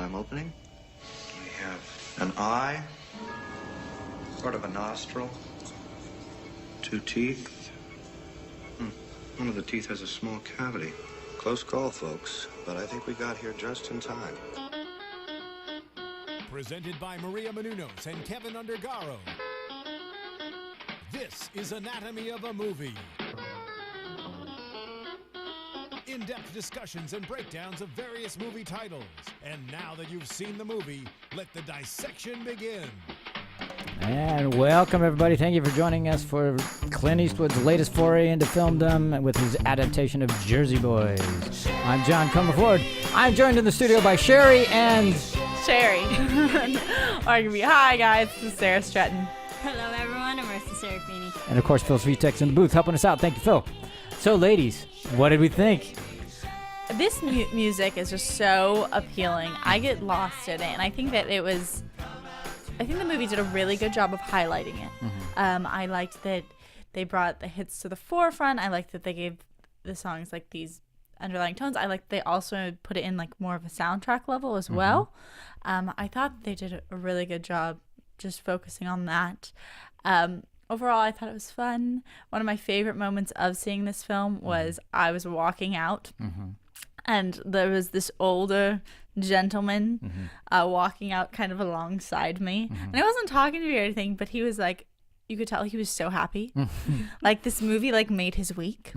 time opening. We have an eye, sort of a nostril, 2 teeth. One of the teeth has a small cavity. Close call, folks, but I think we got here just in time. Presented by Maria Menounos and Kevin Undergaro. This is Anatomy of a Movie. In-depth discussions and breakdowns of various movie titles. And now that you've seen the movie, let the dissection begin. And welcome, everybody. Thank you for joining us for Clint Eastwood's latest foray into filmdom with his adaptation of Jersey Boys. I'm John Comerford. I'm joined in the studio by Sherry and... Sherry. Hi, guys. This is Sarah Stratton. Hello, everyone. I'm Marissa Serafini. And, of course, Phil Svitek's in the booth helping us out. Thank you, Phil. So, ladies, what did we think? This music is just so appealing. I get lost in it, and I think that the movie did a really good job of highlighting it. Mm-hmm. I liked that they brought the hits to the forefront. I liked that they gave the songs like these underlying tones. I liked they also put it in like more of a soundtrack level as well. I thought they did a really good job just focusing on that. Overall, I thought it was fun. One of my favorite moments of seeing this film was I was walking out, and there was this older gentleman walking out kind of alongside me. And I wasn't talking to me or anything, but he was like, you could tell he was so happy. Like this movie like made his week.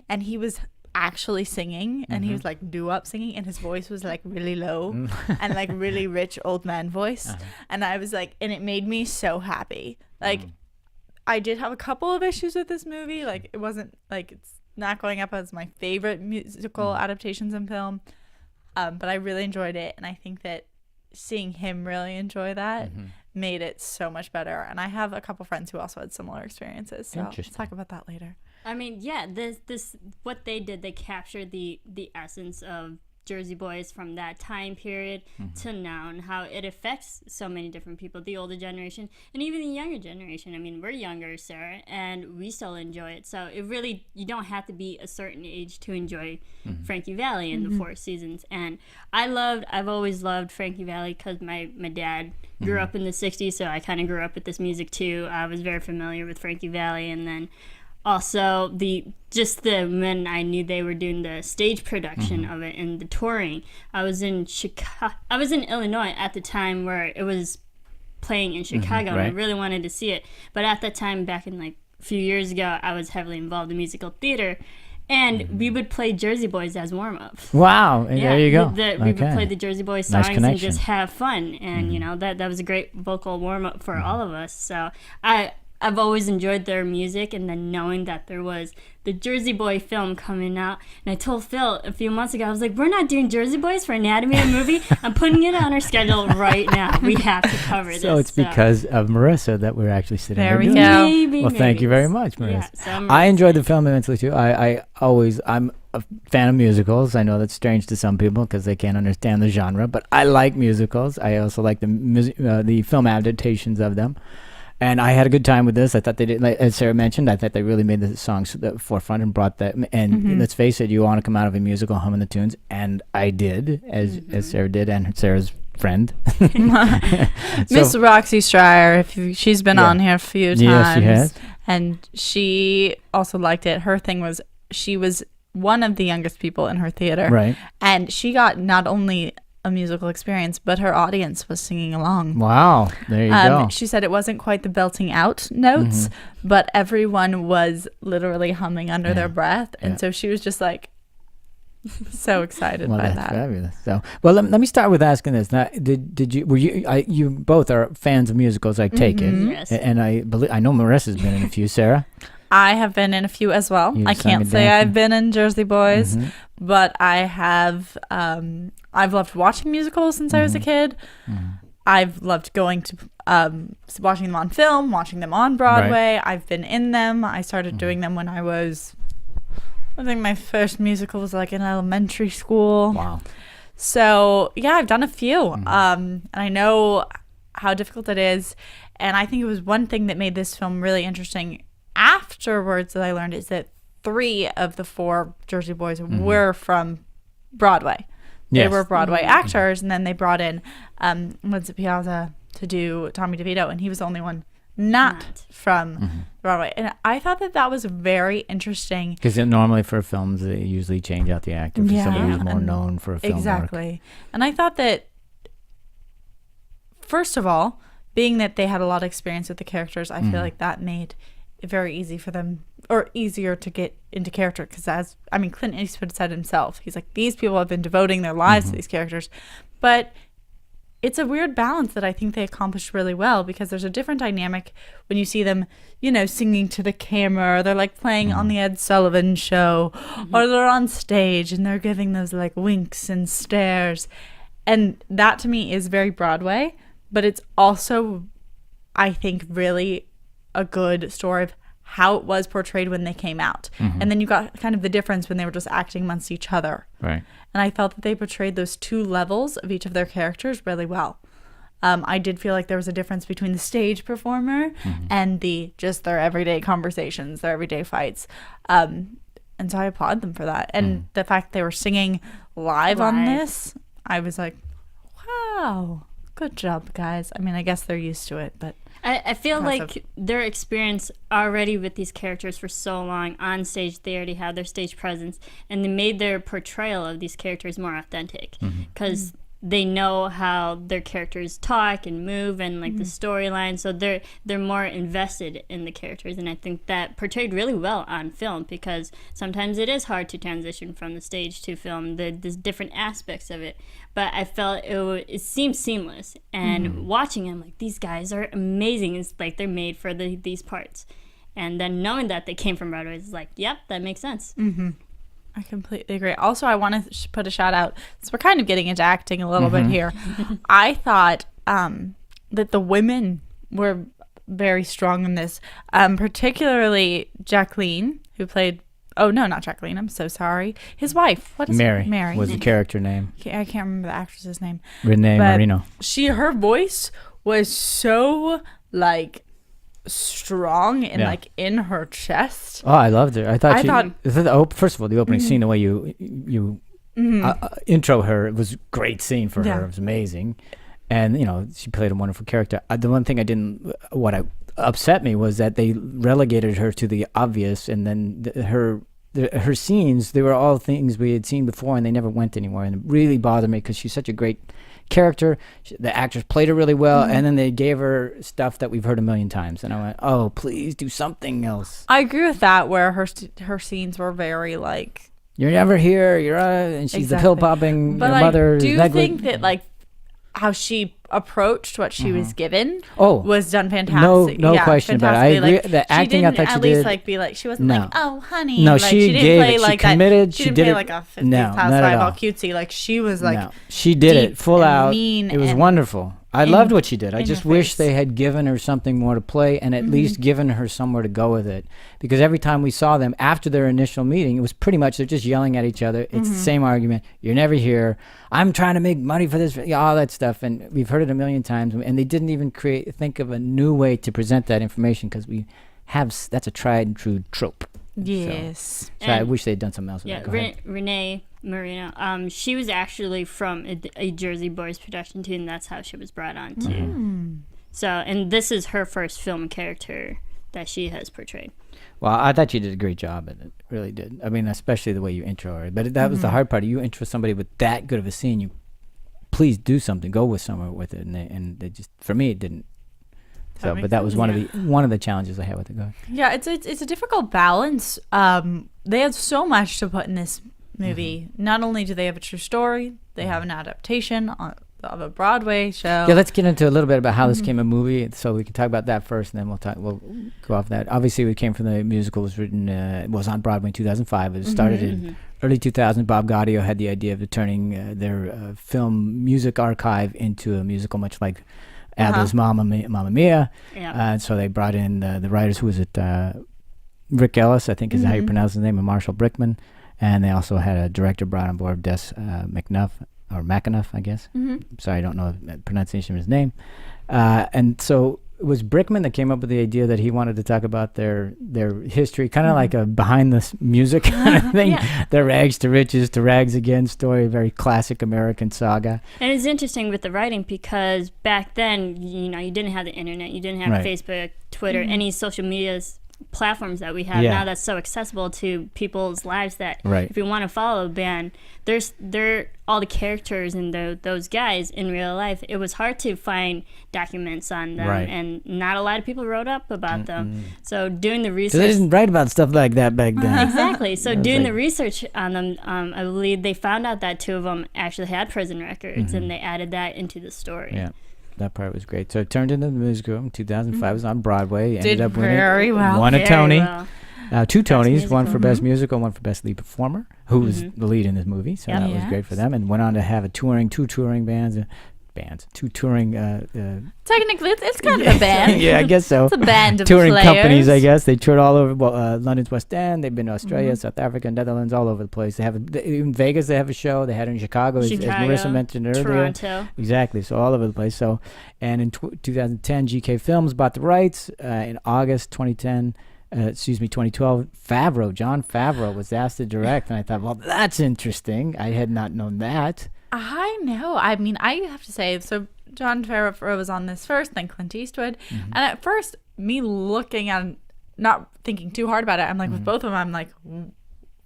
And he was actually singing, and he was like doo-wop singing, and his voice was like really low and like really rich old man voice. And I was like, and it made me so happy. Like I did have a couple of issues with this movie. Like it wasn't like, it's not going up as my favorite musical adaptations in film. But I really enjoyed it, and I think that seeing him really enjoy that made it so much better. And I have a couple friends who also had similar experiences, so let's talk about that later. I mean, yeah, this what they did, they captured the essence of Jersey Boys from that time period to now, and how it affects so many different people, the older generation and even the younger generation. I mean, we're younger, Sarah, and we still enjoy it. So it really, you don't have to be a certain age to enjoy Frankie Valli and the Four Seasons. And I've always loved Frankie Valli because my dad grew up in the 60s, so I kind of grew up with this music too. I was very familiar with Frankie Valli, and then also when I knew they were doing the stage production of it and the touring. I was in Illinois at the time where it was playing in Chicago, and I really wanted to see it. But at that time, back in like a few years ago, I was heavily involved in musical theater, and we would play Jersey Boys as warm-ups. Wow, there you go. We would play the Jersey Boys songs and just have fun, and you know that was a great vocal warm-up for all of us. So I've always enjoyed their music, and then knowing that there was the Jersey Boy film coming out. And I told Phil a few months ago, I was like, we're not doing Jersey Boys for Anatomy of a Movie. I'm putting it on our schedule right now. We have to cover this. So it's because of Marissa that we're actually sitting there. There we go. Well, thank you very much, Marissa. Yeah, I enjoyed the film immensely too. I'm a fan of musicals. I know that's strange to some people because they can't understand the genre, but I like musicals. I also like the film adaptations of them. And I had a good time with this. I thought they did, like, as Sarah mentioned, I thought they really made the songs the forefront and brought that. And let's face it, you want to come out of a musical humming the tunes, and I did, as Sarah did, and Sarah's friend, Miss Roxy Stryer. She's been on here a few times. Yes, she has. And she also liked it. Her thing was she was one of the youngest people in her theater, right? And she got not only a musical experience, but her audience was singing along. Wow, there you go. She said it wasn't quite the belting out notes, but everyone was literally humming under their breath, and so she was just like so excited by that. Fabulous. So, well, let me start with asking this. Now, you both are fans of musicals, I take it, yes. And I know Marissa's been in a few. Sarah, I have been in a few as well. I can't say I've been in Jersey Boys, but I have. I've loved watching musicals since I was a kid. I've loved going to watching them on film, watching them on Broadway. Right. I've been in them. I started doing them when I think my first musical was like in elementary school. Wow. So yeah, I've done a few. And I know how difficult it is. And I think it was one thing that made this film really interesting afterwards that I learned is that 3 of the 4 Jersey Boys were from Broadway. They Yes. were Broadway actors, and then they brought in Vincent Piazza to do Tommy DeVito, and he was the only one not from Broadway. And I thought that was very interesting. Because normally for films, they usually change out the actor for somebody who's more and known for a film work. exactly. And I thought that, first of all, being that they had a lot of experience with the characters, I feel like that made it very easy for them, or easier to get into character. Because Clint Eastwood said himself, he's like, these people have been devoting their lives to these characters. But it's a weird balance that I think they accomplished really well, because there's a different dynamic when you see them, singing to the camera, or they're like playing on the Ed Sullivan Show, or they're on stage and they're giving those like winks and stares. And that to me is very Broadway, but it's also, I think, really a good story of how it was portrayed when they came out. And then you got kind of the difference when they were just acting amongst each other. Right. And I felt that they portrayed those two levels of each of their characters really well. I did feel like there was a difference between the stage performer and their everyday conversations, their everyday fights. And so I applaud them for that. And the fact they were singing live on this, I was like, wow, good job, guys. I guess they're used to it, but I feel impressive. like their experience already with these characters for so long on stage, they already had their stage presence, and they made their portrayal of these characters more authentic, because they know how their characters talk and move and like the storyline, so they're more invested in the characters. And I think that portrayed really well on film, because sometimes it is hard to transition from the stage to film, there's different aspects of it, but I felt it seemed seamless. And watching them, like, these guys are amazing. It's like they're made for these parts, and then knowing that they came from Broadway is like, yep, that makes sense. I completely agree. Also, I want to put a shout out, since we're kind of getting into acting a little bit here. I thought that the women were very strong in this, particularly Jacqueline, who played, not Jacqueline, I'm so sorry, his wife. What is Mary. Mary Was the character name. I can't remember the actress's name. Renee But Marino. Her voice was so like strong and like in her chest. Oh, I loved her. I thought first of all, the opening scene, the way you intro her, it was a great scene for her. It was amazing. And, she played a wonderful character. The one thing what upset me was that they relegated her to the obvious, and then her scenes, they were all things we had seen before, and they never went anywhere. And it really bothered me, because she's such a great character. The actress played her really well, and then they gave her stuff that we've heard a million times, and I went, oh, please do something else. I agree with that, where her scenes were very like, you're never here, and she's the pill popping mother. I do think that like how she approached what she was given was done fantastic. No question about it. I agree. Like, the acting, I thought she did. At least like be like, she wasn't like, oh honey. No, like, she didn't gave play it. like She committed. That. She she didn't did play it. like a 50s No, housewife, all all cutesy. Like she was like, she did it full and out. mean It was and wonderful. I loved what she did. I just wish face. they had given her something more to play, and at least given her somewhere to go with it. Because every time we saw them after their initial meeting, it was pretty much they're just yelling at each other. It's the same argument. You're never here. I'm trying to make money for this. All that stuff. And we've heard it a million times. And they didn't even think of a new way to present that information, because that's a tried and true trope. yes. So I wish they'd done something else with Yeah, that. Go ahead. Renee Marino. She was actually from a Jersey Boys production too, and that's how she was brought on too. So, and this is her first film character that she has portrayed. Well, I thought you did a great job at it. Really did. Especially the way you intro her. But that was the hard part. You intro somebody with that good of a scene. You please do something. Go with somewhere with it. And they just, for me, it didn't. So, but that was one of the challenges I had with it. Go ahead. Yeah, it's a difficult balance. They had so much to put in this movie. Not only do they have a true story, they have an adaptation of a Broadway show. Yeah, let's get into a little bit about how this came a movie. So we can talk about that first, and then we'll go off that. Obviously, it came from the musical. It was written. It was on Broadway in 2005. It started in early 2000. Bob Gaudio had the idea of turning their film music archive into a musical, much like Adler's Mamma Mia. Yeah. So they brought in the writers. Who was it? Rick Ellis, I think is how you pronounce his name, and Marshall Brickman. And they also had a director brought on board, Des McAnuff, I guess. Sorry, I don't know the pronunciation of his name. And so it was Brickman that came up with the idea that he wanted to talk about their history, kind of like a behind the music kind of thing. Their rags to riches to rags again story, very classic American saga. And it's interesting with the writing because back then, you didn't have the internet, you didn't have Facebook, Twitter, any social medias platforms that we have now that's so accessible to people's lives that if you want to follow a band, they're all the characters and those guys in real life. It was hard to find documents on them, and not a lot of people wrote up about them. So doing the research, they didn't write about stuff like that back then. Exactly. So doing the research on them, I believe they found out that 2 of them actually had prison records, and they added that into the story. Yeah. That part was great. So it turned into the musical in 2005. It was on Broadway. Did Ended up winning. very well. Won a Tony. Well. 2 Tonys, musical. one for Best Musical, one for Best Lead Performer, who was the lead in this movie. So that was great for them. And went on to have two touring bands, two touring. Technically, it's kind of a band. Yeah, I guess so. It's a band of touring players. companies, I guess. They toured all over London's West End. They've been to Australia, South Africa, Netherlands, all over the place. They have in Vegas. They have a show. They had it in Chicago, as Marissa mentioned earlier. Toronto. Exactly. So all over the place. So, and in 2010, GK Films bought the rights. In August 2012, John Favreau was asked to direct, and I thought, well, that's interesting. I had not known that. I know. I mean, I have to say, so John Favreau was on this first, then Clint Eastwood. And at first, me looking at, not thinking too hard about it, I'm like, with both of them, I'm like,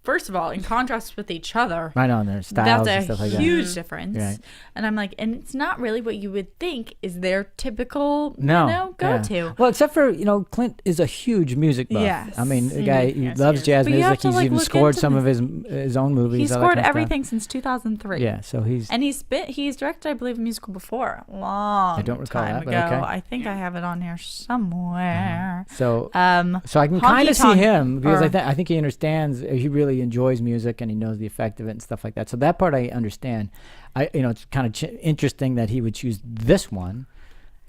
first of all, in contrast with each other. Right on their styles and stuff like that. That's a huge difference. Right. And I'm like, and it's not really what you would think is their typical, go-to. Well, except for, Clint is a huge music buff. Yes. I mean, the guy, he loves jazz But you have music. to, He's like, even look scored into some of his own movies. He's all that scored kind of stuff. everything since 2003. Yeah, so he's directed, I believe, a musical before, a long I don't recall time that, but ago. okay. I think I have it on here somewhere. So I can kind of see him because I think he understands. He really enjoys music and he knows the effect of it and stuff like that. So that part I understand. It's kind of interesting that he would choose this one.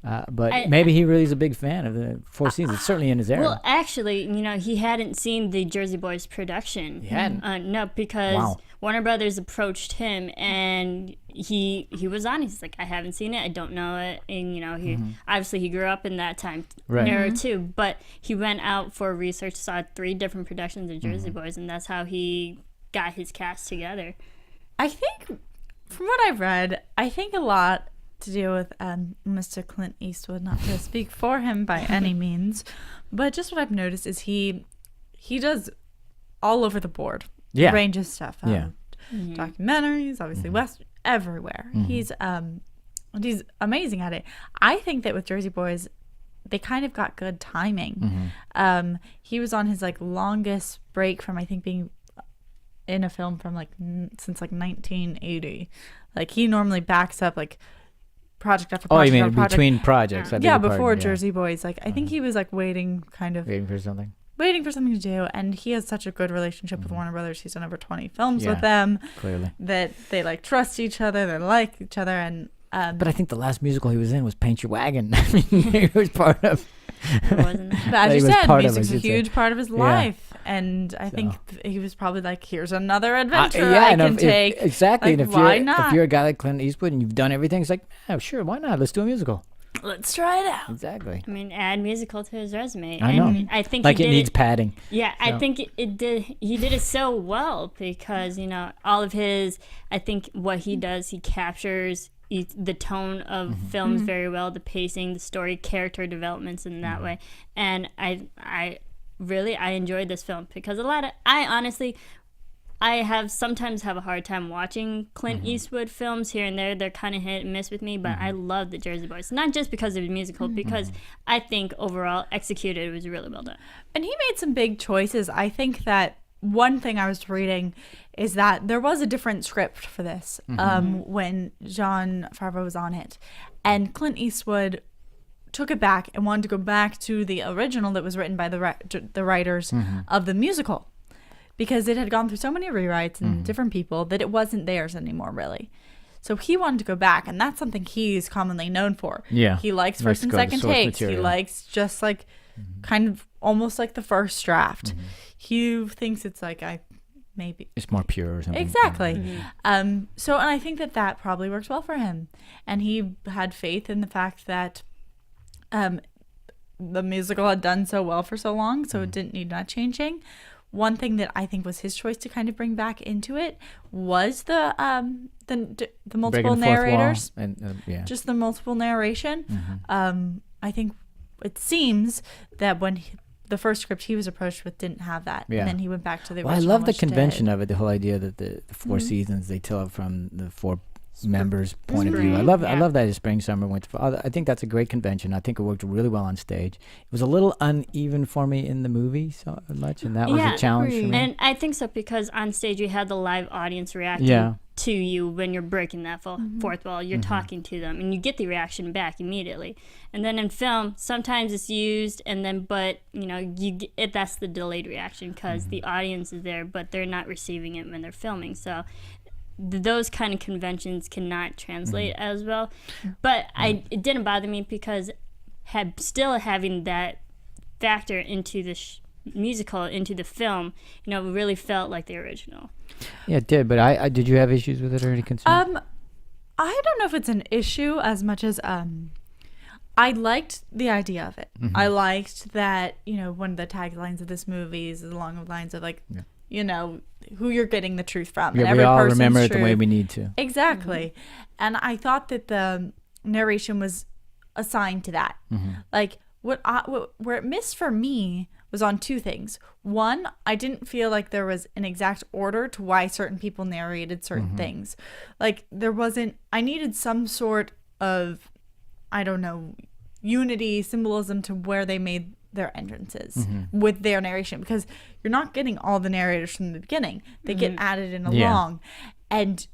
But maybe he really is a big fan of the Four Seasons. It's certainly in his era. Well, actually, he hadn't seen the Jersey Boys production. He hadn't? No, because Warner Brothers approached him and he was on. He's like, I haven't seen it. I don't know it. And, obviously he grew up in that time era too. But he went out for research, saw 3 different productions of Jersey Boys, and that's how he got his cast together. I think, from what I've read, a lot to do with Mr. Clint Eastwood, not to speak for him by any means, but just what I've noticed is he does all over the board, range of stuff. Documentaries, obviously, everywhere. He's amazing at it. I think that with Jersey Boys, they kind of got good timing. He was on his longest break from, I think, being in a film from since 1980. He normally backs up project after project. Oh, you mean between projects? Before Jersey Boys. I think he was waiting for something. Waiting for something to do, and he has such a good relationship with Warner Brothers. He's done over 20 films with them. Clearly, that they trust each other, they like each other, and. But I think the last musical he was in was Paint Your Wagon. I mean, he was part of. Wasn't it? But as you said, music's a a huge part of his life, and I think he was probably here's another adventure I can take. Exactly, and why not? If you're a guy like Clint Eastwood and you've done everything, it's sure, why not? Let's do a musical. Let's try it out. Exactly. I mean, add musical to his resume. I know. I think it needs padding. Yeah, so. I think it did. He did it so well because all of his. I think what he does, he captures the tone of films very well, the pacing, the story, character developments in that way. And I really enjoyed this film because I sometimes have a hard time watching Clint Eastwood films here and there. They're kind of hit and miss with me, but I love the Jersey Boys. Not just because of the musical, because I think overall executed was really well done. And he made some big choices. I think that one thing I was reading is that there was a different script for this when Jon Favreau was on it. And Clint Eastwood took it back and wanted to go back to the original that was written by the writers of the musical. Because it had gone through so many rewrites and different people that it wasn't theirs anymore, really. So he wanted to go back, and that's something he's commonly known for. Yeah. He likes first and second takes. Material. He likes just kind of almost like the first draft. He thinks it's maybe it's more pure or something. Exactly. So, and I think that probably works well for him. And he had faith in the fact that the musical had done so well for so long, so it didn't need not changing. One thing that I think was his choice to kind of bring back into it was the multiple Breaking the fourth narrators, wall and just the multiple narration. I think it seems that when the first script he was approached with didn't have that, Yeah. and then he went back to the Well, I original. love the which did. convention of it, the whole idea that the four seasons they tell it from the four members' point of view. I love that it's spring, summer, winter, fall. I think that's a great convention. I think it worked really well on stage. It was a little uneven for me in the movie so much, and that was a challenge for me. And I think so because on stage you had the live audience reacting to you when you're breaking that fourth wall. You're talking to them, and you get the reaction back immediately. And then in film, sometimes it's used, and then but that's the delayed reaction because the audience is there, but they're not receiving it when they're filming. So those kind of conventions cannot translate as well. But it didn't bother me because still having that factor into the musical, into the film, it really felt like the original. Yeah, it did. But I did you have issues with it or any concerns? I don't know if it's an issue as much as I liked the idea of it. I liked that, one of the taglines of this movie is along the lines of like, who you're getting the truth from. Yeah, and we every all person's remember it truth. the way we need to. Exactly. And I thought that the narration was assigned to that. Like where it missed for me was on two things. One, I didn't feel like there was an exact order to why certain people narrated certain things. Like I needed some sort of, I don't know, unity, symbolism to where they made their entrances with their narration, because you're not getting all the narrators from the beginning. They get added in along. And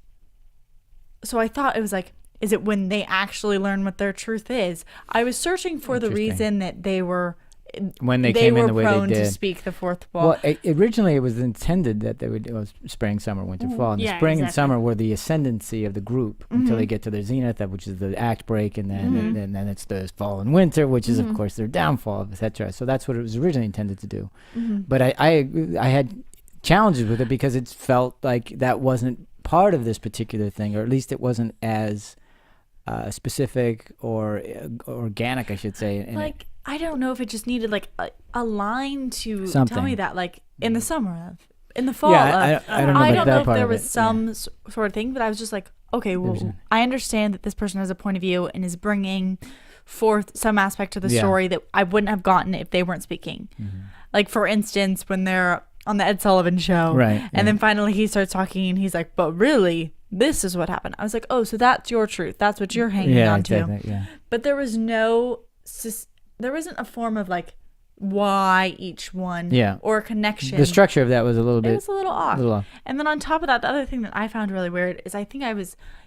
so I thought it was like, is it when they actually learn what their truth is? I was searching for the reason that they were when they came in the way they prone did to speak the fourth wall. Well, originally it was intended that they would spring, summer, winter, fall. And the spring and summer were the ascendancy of the group until they get to their zenith, which is the act break, and then and then it's the fall and winter, which is of course their downfall, etc. So that's what it was originally intended to do. But I had challenges with it because it felt like that wasn't part of this particular thing, or at least it wasn't as specific or organic, I should say. Like, I don't know if it just needed like a line to Something. tell me that, like in the summer, in the fall. Yeah, I don't know I about don't that know if part there of was it. some sort of thing, but I was just like, okay, well, I understand that this person has a point of view and is bringing forth some aspect of the story that I wouldn't have gotten if they weren't speaking. Like, for instance, when they're on the Ed Sullivan show, right? And then finally he starts talking and he's like, but really, this is what happened. I was like, oh, so that's your truth. That's what you're hanging on to. Exactly, But there was there wasn't a form of like why each one or a connection. The structure of that was a little bit. It was a little off. And then on top of that, the other thing that I found really weird is I think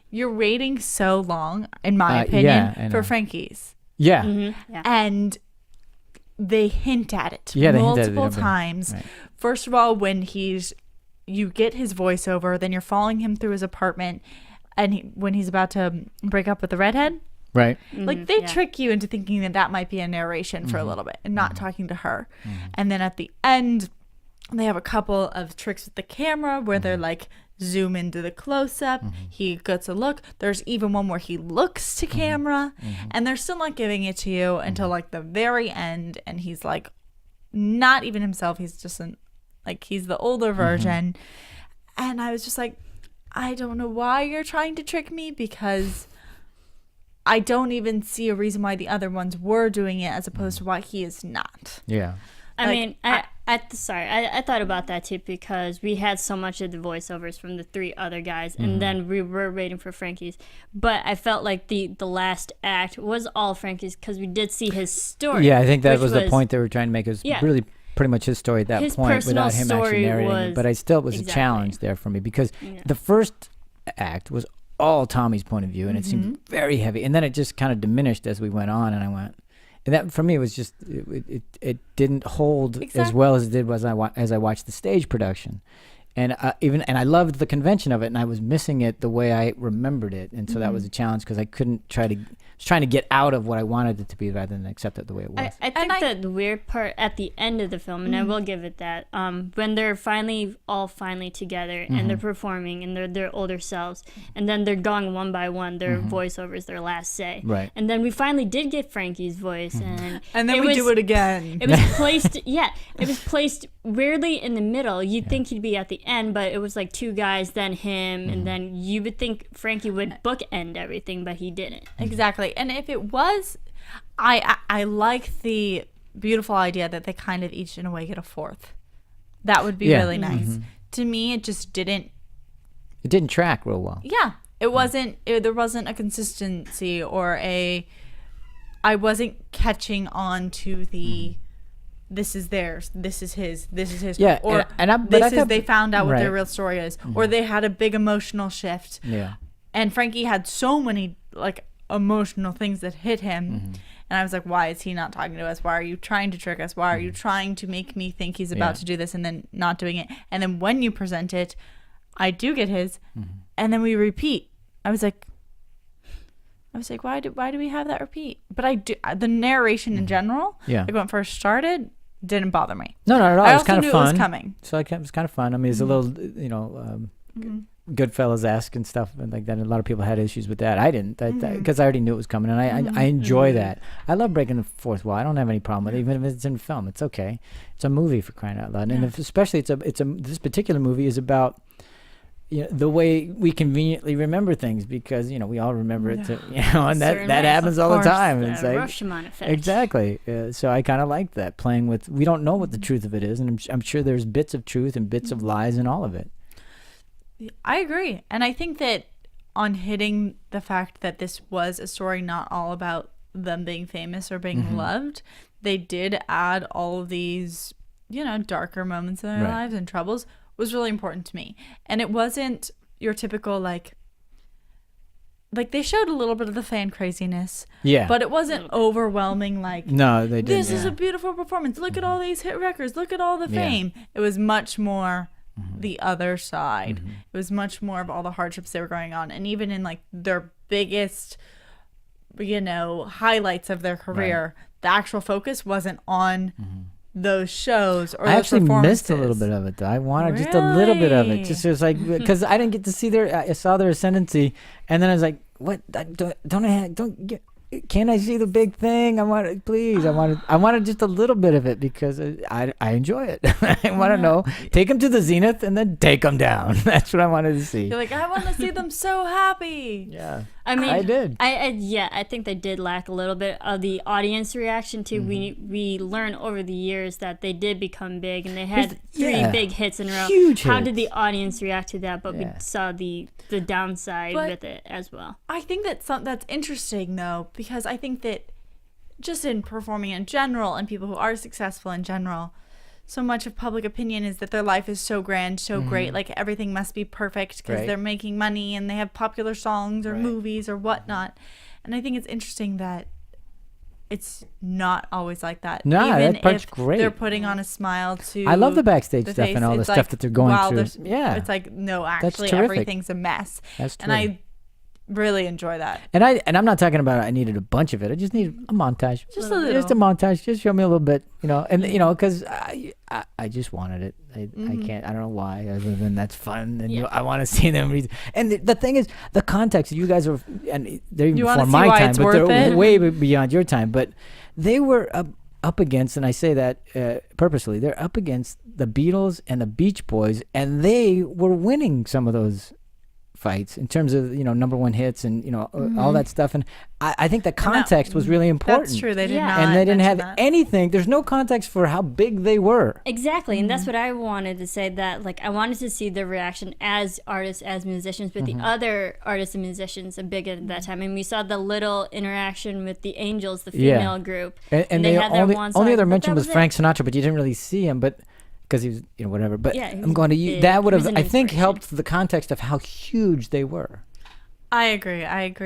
you're waiting so long, in my opinion, for Frankie's. Yeah. And they hint at it multiple times. Right. First of all, when you get his voiceover, then you're following him through his apartment, and when he's about to break up with the redhead. Right. Like, they trick you into thinking that might be a narration for a little bit and not talking to her. And then at the end, they have a couple of tricks with the camera where they're like zoom into the close-up. He gets a look. There's even one where he looks to camera, and they're still not giving it to you until like the very end, and he's like not even himself. He's just he's the older version. And I was just like, I don't know why you're trying to trick me, because I don't even see a reason why the other ones were doing it as opposed to why he is not. Yeah. I mean, I thought about that too, because we had so much of the voiceovers from the three other guys, and then we were waiting for Frankie's. But I felt like the last act was all Frankie's, because we did see his story. Yeah, I think that was the point they were trying to make. It was really pretty much his story at that His point without him personal actually story narrating it. But I still was a challenge there for me, because the first act was all Tommy's point of view, and it seemed very heavy, and then it just kind of diminished as we went on, and I went, and that for me was just it didn't hold as well as it did as I watched the stage production, and I loved the convention of it, and I was missing it the way I remembered it, and so that was a challenge, because I couldn't try to was trying to get out of what I wanted it to be rather than accept it the way it was. I think that the weird part at the end of the film, and I will give it that, when they're finally together and they're performing and they're their older selves, and then they're going one by one, their voiceovers, their last say. Right. And then we finally did get Frankie's voice, And then we do it again. It was placed, it was placed weirdly in the middle. You'd think he'd be at the end, but it was like two guys, then him, and then you would think Frankie would bookend everything, but he didn't. Exactly. And if it was, I like the beautiful idea that they kind of each in a way get a fourth. That would be really nice. To me, it just didn't. It didn't track real well. Yeah. It wasn't, there wasn't a consistency or I wasn't catching on to the, this is theirs, this is his, Yeah, or they found out what their real story is, or they had a big emotional shift. Yeah. And Frankie had so many like emotional things that hit him. And I was like, why is he not talking to us? Why are you trying to trick us? Why are you trying to make me think he's about to do this and then not doing it? And then when you present it, I do get his, and then we repeat. I was like, why do we have that repeat? But I do the narration in general. Yeah. Like when it first started, didn't bother me. No, not at all. I It was also kind knew of fun. it was coming. So it was kind of fun. I mean, it's a little, Goodfellas-esque and stuff and like that. And a lot of people had issues with that. I didn't, because I already knew it was coming, and I enjoy that. I love breaking the fourth wall. I don't have any problem with it, even if it's in film. It's okay. It's a movie, for crying out loud. And if, especially this particular movie is about the way we conveniently remember things, because we all remember it, and that happens all the time. It's like Rashomon effect. Exactly. So I kind of like that, playing with. We don't know what the truth of it is, and I'm sure there's bits of truth and bits of lies in all of it. I agree. And I think that on hitting the fact that this was a story not all about them being famous or being loved, they did add all of these, darker moments in their lives and troubles was really important to me. And it wasn't your typical like they showed a little bit of the fan craziness. Yeah. But it wasn't overwhelming like, no, they didn't. This is a beautiful performance. Look at all these hit records. Look at all the fame. It was much more the other side. It was much more of all the hardships they were going on, and even in like their biggest highlights of their career, the actual focus wasn't on those shows or I those actually performances. missed a little bit of it though. I wanted just a little bit of it, just it was like, because I didn't get to see I saw their ascendancy, and then I was like, what, can't I see the big thing? I wanted just a little bit of it, because I enjoy it. I want to know, take them to the zenith and then take them down. That's what I wanted to see. You're like, I want to see them so happy. Yeah. I mean, I did. I think they did lack a little bit of the audience reaction too. We learned over the years that they did become big, and they had three big hits in a row. Huge How hits. did the audience react to that? But we saw the downside with it as well. I think that's interesting though, because I think that just in performing in general and people who are successful in general, so much of public opinion is that their life is so grand, so great, like everything must be perfect because they're making money and they have popular songs or movies or whatnot. And I think it's interesting that it's not always like that. No, even that part's if great. they're putting on a smile to I love the backstage stuff face, and all the it's stuff like, that they're going wow, through. Yeah. It's like, no, actually terrific. everything's a mess. That's and I really enjoy that. And I'm not talking about I needed a bunch of it. I just need a montage. Just a little. Just a montage. Just show me a little bit, and because I just wanted it. I can't. I don't know why. Other than that's fun, and I want to see them. And the thing is, the context. You guys are, and they're even before my time, but they're way beyond your time. But they were up against, and I say that purposely. They're up against the Beatles and the Beach Boys, and they were winning some of those fights in terms of number one hits and all that stuff, and I think the context was really important. That's true. They did not, and they didn't have that. anything. There's no context for how big they were. Exactly, and that's what I wanted to say. That I wanted to see their reaction as artists, as musicians, but the other artists and musicians are big at that time. And we saw the little interaction with the Angels, the female group, and they they had their one song, only other but mention that was Frank Sinatra, but you didn't really see him, but. Because he was, whatever. But I'm going to use that would have, I think, helped the context of how huge they were. I agree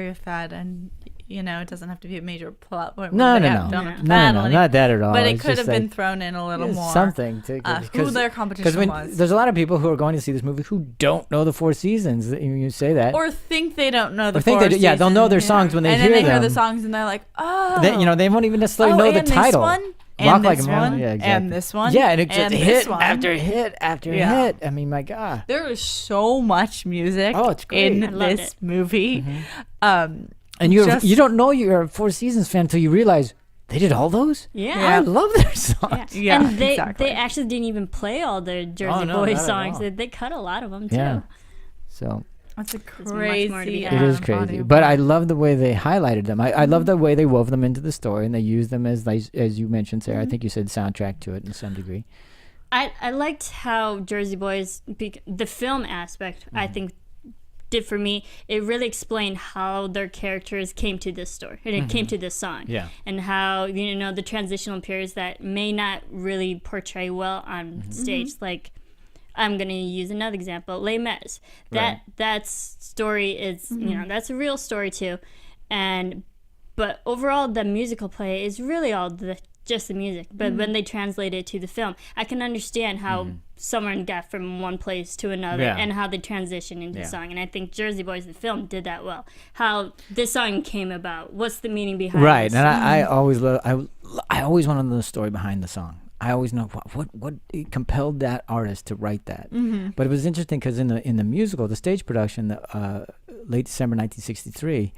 with that, and it doesn't have to be a major plot point. No, where no, they no, have no, to no, battle any- not that at all. But it It's could just have been like, thrown in a little more. something to Who their competition because was. there's a lot of people who are going to see this movie who don't know the Four Seasons. You say that, Or think they don't know the or think four they do, yeah, they'll know their seasons. songs when they and hear then they them. hear the songs and they're like, oh. They won't even necessarily know the and title. This one, and Rock this Like a Man. one, Yeah, exactly. and this one, Yeah, and it's and just this hit one. after hit after Yeah. hit. I mean, my God. There is so much music Oh, it's great. in I loved this it. movie. And Just- you don't know you're a Four Seasons fan until you realize they did all those. Yeah. I love their songs. Yeah, and they exactly. actually didn't even play all their Jersey Oh, no, Boys not at songs. all. They cut a lot of them too. Yeah. So That's a much more to crazy. be it had. is crazy, but I love the way they highlighted them. I love the way they wove them into the story, and they used them as you mentioned, Sarah. I think you said soundtrack to it in some degree. I liked how Jersey Boys, the film aspect, I think did for me. It really explained how their characters came to this story and it came to this song. Yeah. And how, the transitional periods that may not really portray well on stage. Like, I'm going to use another example, Les Mis. That story is, that's a real story too. But overall, the musical play is really all just the music. But when they translate it to the film, I can understand how someone got from one place to another and how they transition into the song. And I think Jersey Boys, the film, did that well. How this song came about, what's the meaning behind Right, this? and I always love. I always want to know the story behind the song. I always know what compelled that artist to write that. But it was interesting because in the musical, the stage production, late December 1963.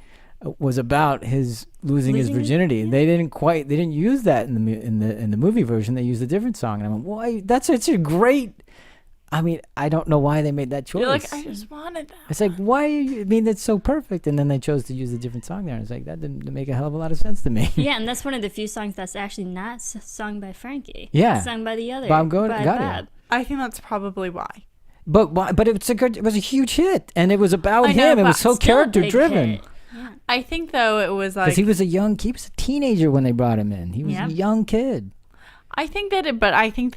Was about his losing his virginity. Yeah. They didn't use that in the movie version. They used a different song, and I went, "Why? That's such a great." I mean, I don't know why they made that choice. You're like, I just wanted that. It's like, why? I mean, that's so perfect, and then they chose to use a different song there. And it's like that didn't make a hell of a lot of sense to me. Yeah, and that's one of the few songs that's actually not sung by Frankie. Yeah. It's sung by the other. Bob by Goddard. Bob. I think that's probably why. But why? But it was a huge hit, and it was about I know, him. It was but so Still a big character driven. hit. Yeah. I think though it was like Because he was a teenager when they brought him in. He was Yeah. a young kid. I think that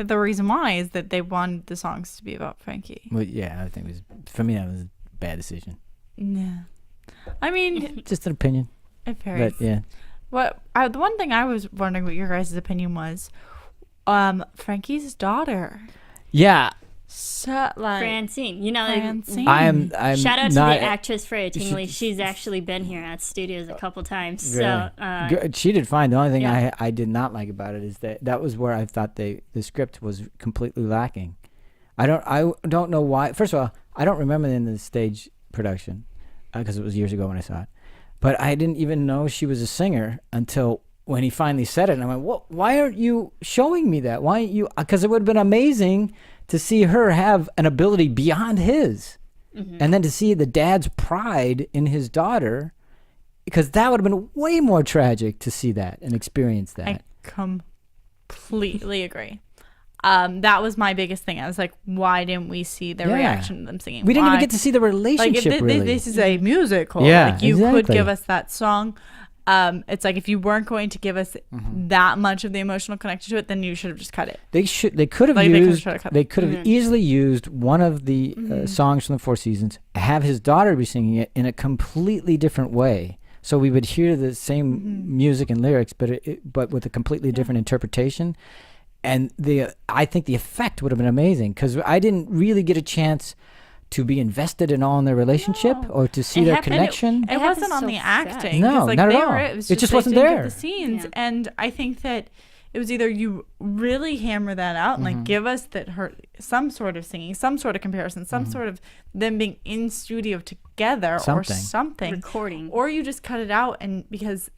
the reason why is that they wanted the songs to be about Frankie. Well, yeah, I think for me that was a bad decision. Yeah. I mean, Just an opinion, it varies. but yeah. The one thing I was wondering what your guys' opinion was, Frankie's daughter. Yeah, So, like, Francine. Francine. I'm Shout out to not, the actress Freya Tingley. She's actually been here at studios a couple times. Really? So Good. She did fine. The only thing yeah. I did not like about it is that was where I thought the script was completely lacking. I don't know why. First of all, I don't remember in the stage production because it was years ago when I saw it. But I didn't even know she was a singer until when he finally said it. And I went, "What? Why aren't you showing me that? Why aren't you?" Because it would have been amazing to see her have an ability beyond his, and then to see the dad's pride in his daughter, because that would have been way more tragic to see that and experience that. I completely agree. That was my biggest thing. I was like, why didn't we see the Yeah. reaction to them singing? We didn't even Why? get to see the Like, relationship if really. this is a musical. Yeah, like you could exactly. give us that song. It's like if you weren't going to give us that much of the emotional connection to it, then you should have just cut it. They could have Like, they could've used. tried to cut They could have easily used one of the songs from the Four Seasons. Have his daughter be singing it in a completely different way, so we would hear the same music and lyrics, but with a completely different interpretation. And I think the effect would have been amazing because I didn't really get a chance to be invested in all in their relationship or to see It their happened- connection. It happens wasn't on so the fast. acting. No, 'cause, like, not at they all. were- It was just they wasn't didn't get there. The scenes, Yeah. and I think that it was either you really hammer that out and like give us some sort of singing, some sort of comparison, some sort of them being in studio together or Something. something, recording. or you just cut it out, and because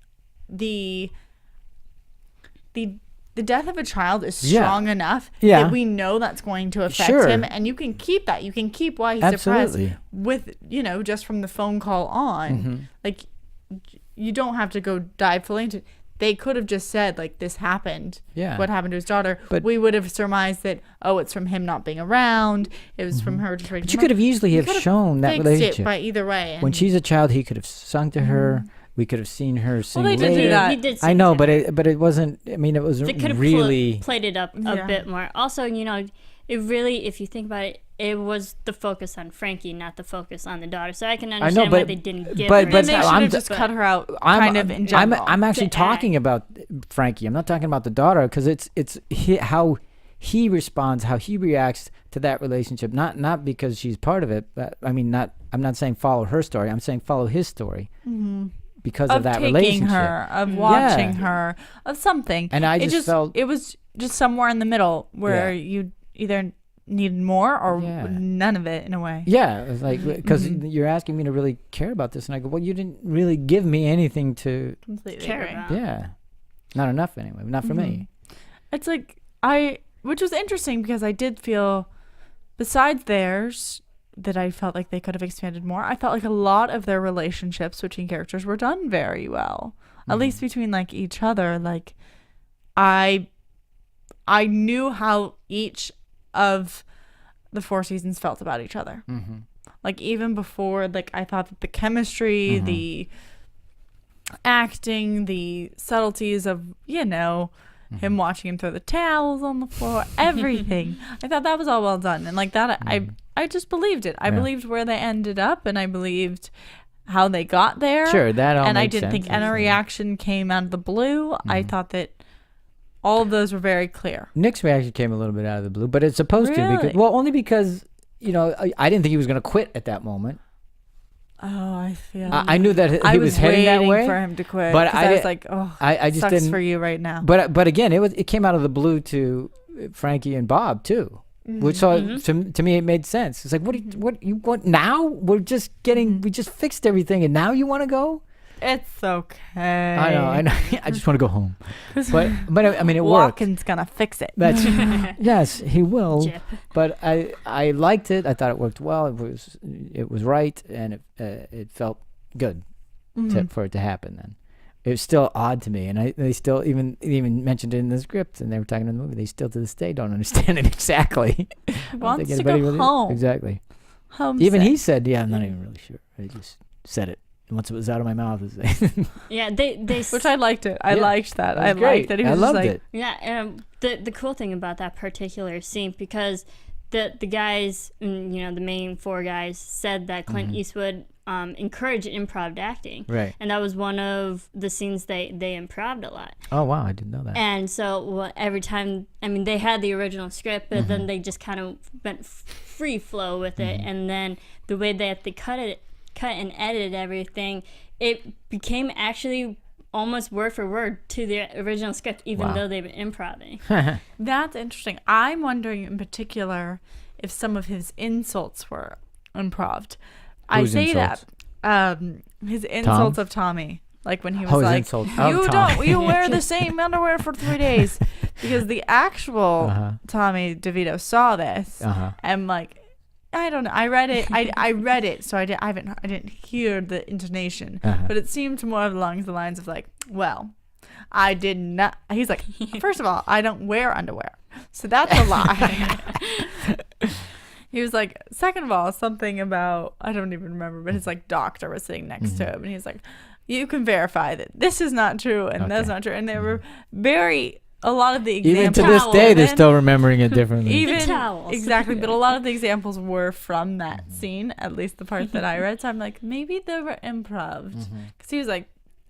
the death of a child is Yeah. strong enough Yeah. that we know that's going to affect Sure. him, and you can keep that. You can keep why he's Absolutely. depressed with, just from the phone call on. Like, you don't have to go dive fully into. They could have just said, like, this happened. Yeah. What happened to his daughter? But- we would have surmised that, it's from him not being around. It was from her just. But you could have easily have shown that fixed relationship. it by either way. When and- she's a child, he could have sung to her. We could have seen her sing they did do later. that. He did I sing know, to but her. it wasn't. I mean, it was They could have really. played it up a Yeah. bit more. Also, it really, if you think about it, it was the focus on Frankie, not the focus on the daughter. So I can know, understand why but- they didn't give but- her. but Then they should I'm have just but- cut her out kind of in I'm, general. I'm actually To act. talking about Frankie. I'm not talking about the daughter because it's how he responds, how he reacts to that relationship. Not because she's part of it. But, I mean, I'm not saying follow her story. I'm saying follow his story because of that taking relationship. her, of watching Yeah. her, of something. And I it just felt- it was just somewhere in the middle where Yeah. you either needed more or Yeah. none of it in a way. Yeah, it was like because you're asking me to really care about this, and I go, well, you didn't really give me anything to. Completely Care agree. about. Yeah, not enough anyway. Not for me. It's like which was interesting because I did feel, besides theirs, that I felt like they could have expanded more. I felt like a lot of their relationships between characters were done very well, at least between like each other. Like, I knew how each of the 4 seasons felt about each other. Like even before, like I thought that the chemistry, the acting, the subtleties of him watching him throw the towels on the floor, everything. I thought that was all well done, and like that, I just believed it. I believed where they ended up, and I believed how they got there. Sure, that all and I makes didn't think sense. any reaction came out of the blue. I thought that all of those were very clear. Nick's reaction came a little bit out of the blue, but it's supposed to Really? because only because I didn't think he was going to quit at that moment. Oh, I feel. I knew that I he was heading that waiting way for him to quit, but 'cause I I was did- like, oh, I just sucks didn't. for you right now. But again, it came out of the blue to Frankie and Bob too, which to me it made sense. It's like what you want now? We're just we just fixed everything, and now you want to go? It's okay. I know. I just want to go home. But I mean, it worked. Walken's gonna fix it. That's yes, he will. Jip. But I liked it. I thought it worked well. It was right, and it felt good for it to happen. Then it was still odd to me, and they still even mentioned it in the script, and they were talking in the movie. They still to this day don't understand it exactly. I don't Wants think to anybody go really- home. Exactly. Homesick. Even he said, "Yeah, I'm not even really sure. I just said it once it was out of my mouth." Yeah, they Which I liked it. I Yeah, liked that. It was I great. liked that. He I was loved just like, it. Yeah, the cool thing about that particular scene, because the guys, the main 4 guys, said that Clint Eastwood encouraged improv acting, Right. and that was one of the scenes they improved a lot. Oh wow, I didn't know that. And so every time, they had the original script, but then they just kind of went free flow with it, and then the way that they cut and edited everything, it became actually almost word for word to the original script, even Wow. though they were improvising. that's interesting. I'm wondering in particular if some of his insults were improved. I Whose say insults? that his insults of Tommy, like when he was Oh, his like, insults of "You Tommy." you wear the same underwear for 3 days," because the actual Uh-huh. Tommy DeVito saw this and like. I don't know. I read it. I read it, so I didn't hear the intonation, but it seemed more along the lines of like, well, I did not. He's like, first of all, I don't wear underwear, so that's a lie. He was like, second of all, something about, I don't even remember, but his like doctor was sitting next to him, and he's like, you can verify that this is not true and that's not true, and they were a lot of the examples. Even to this day, they're even- still remembering it differently. even towels. exactly, but a lot of the examples were from that scene, at least the part that I read. So I'm like, maybe they were improv, because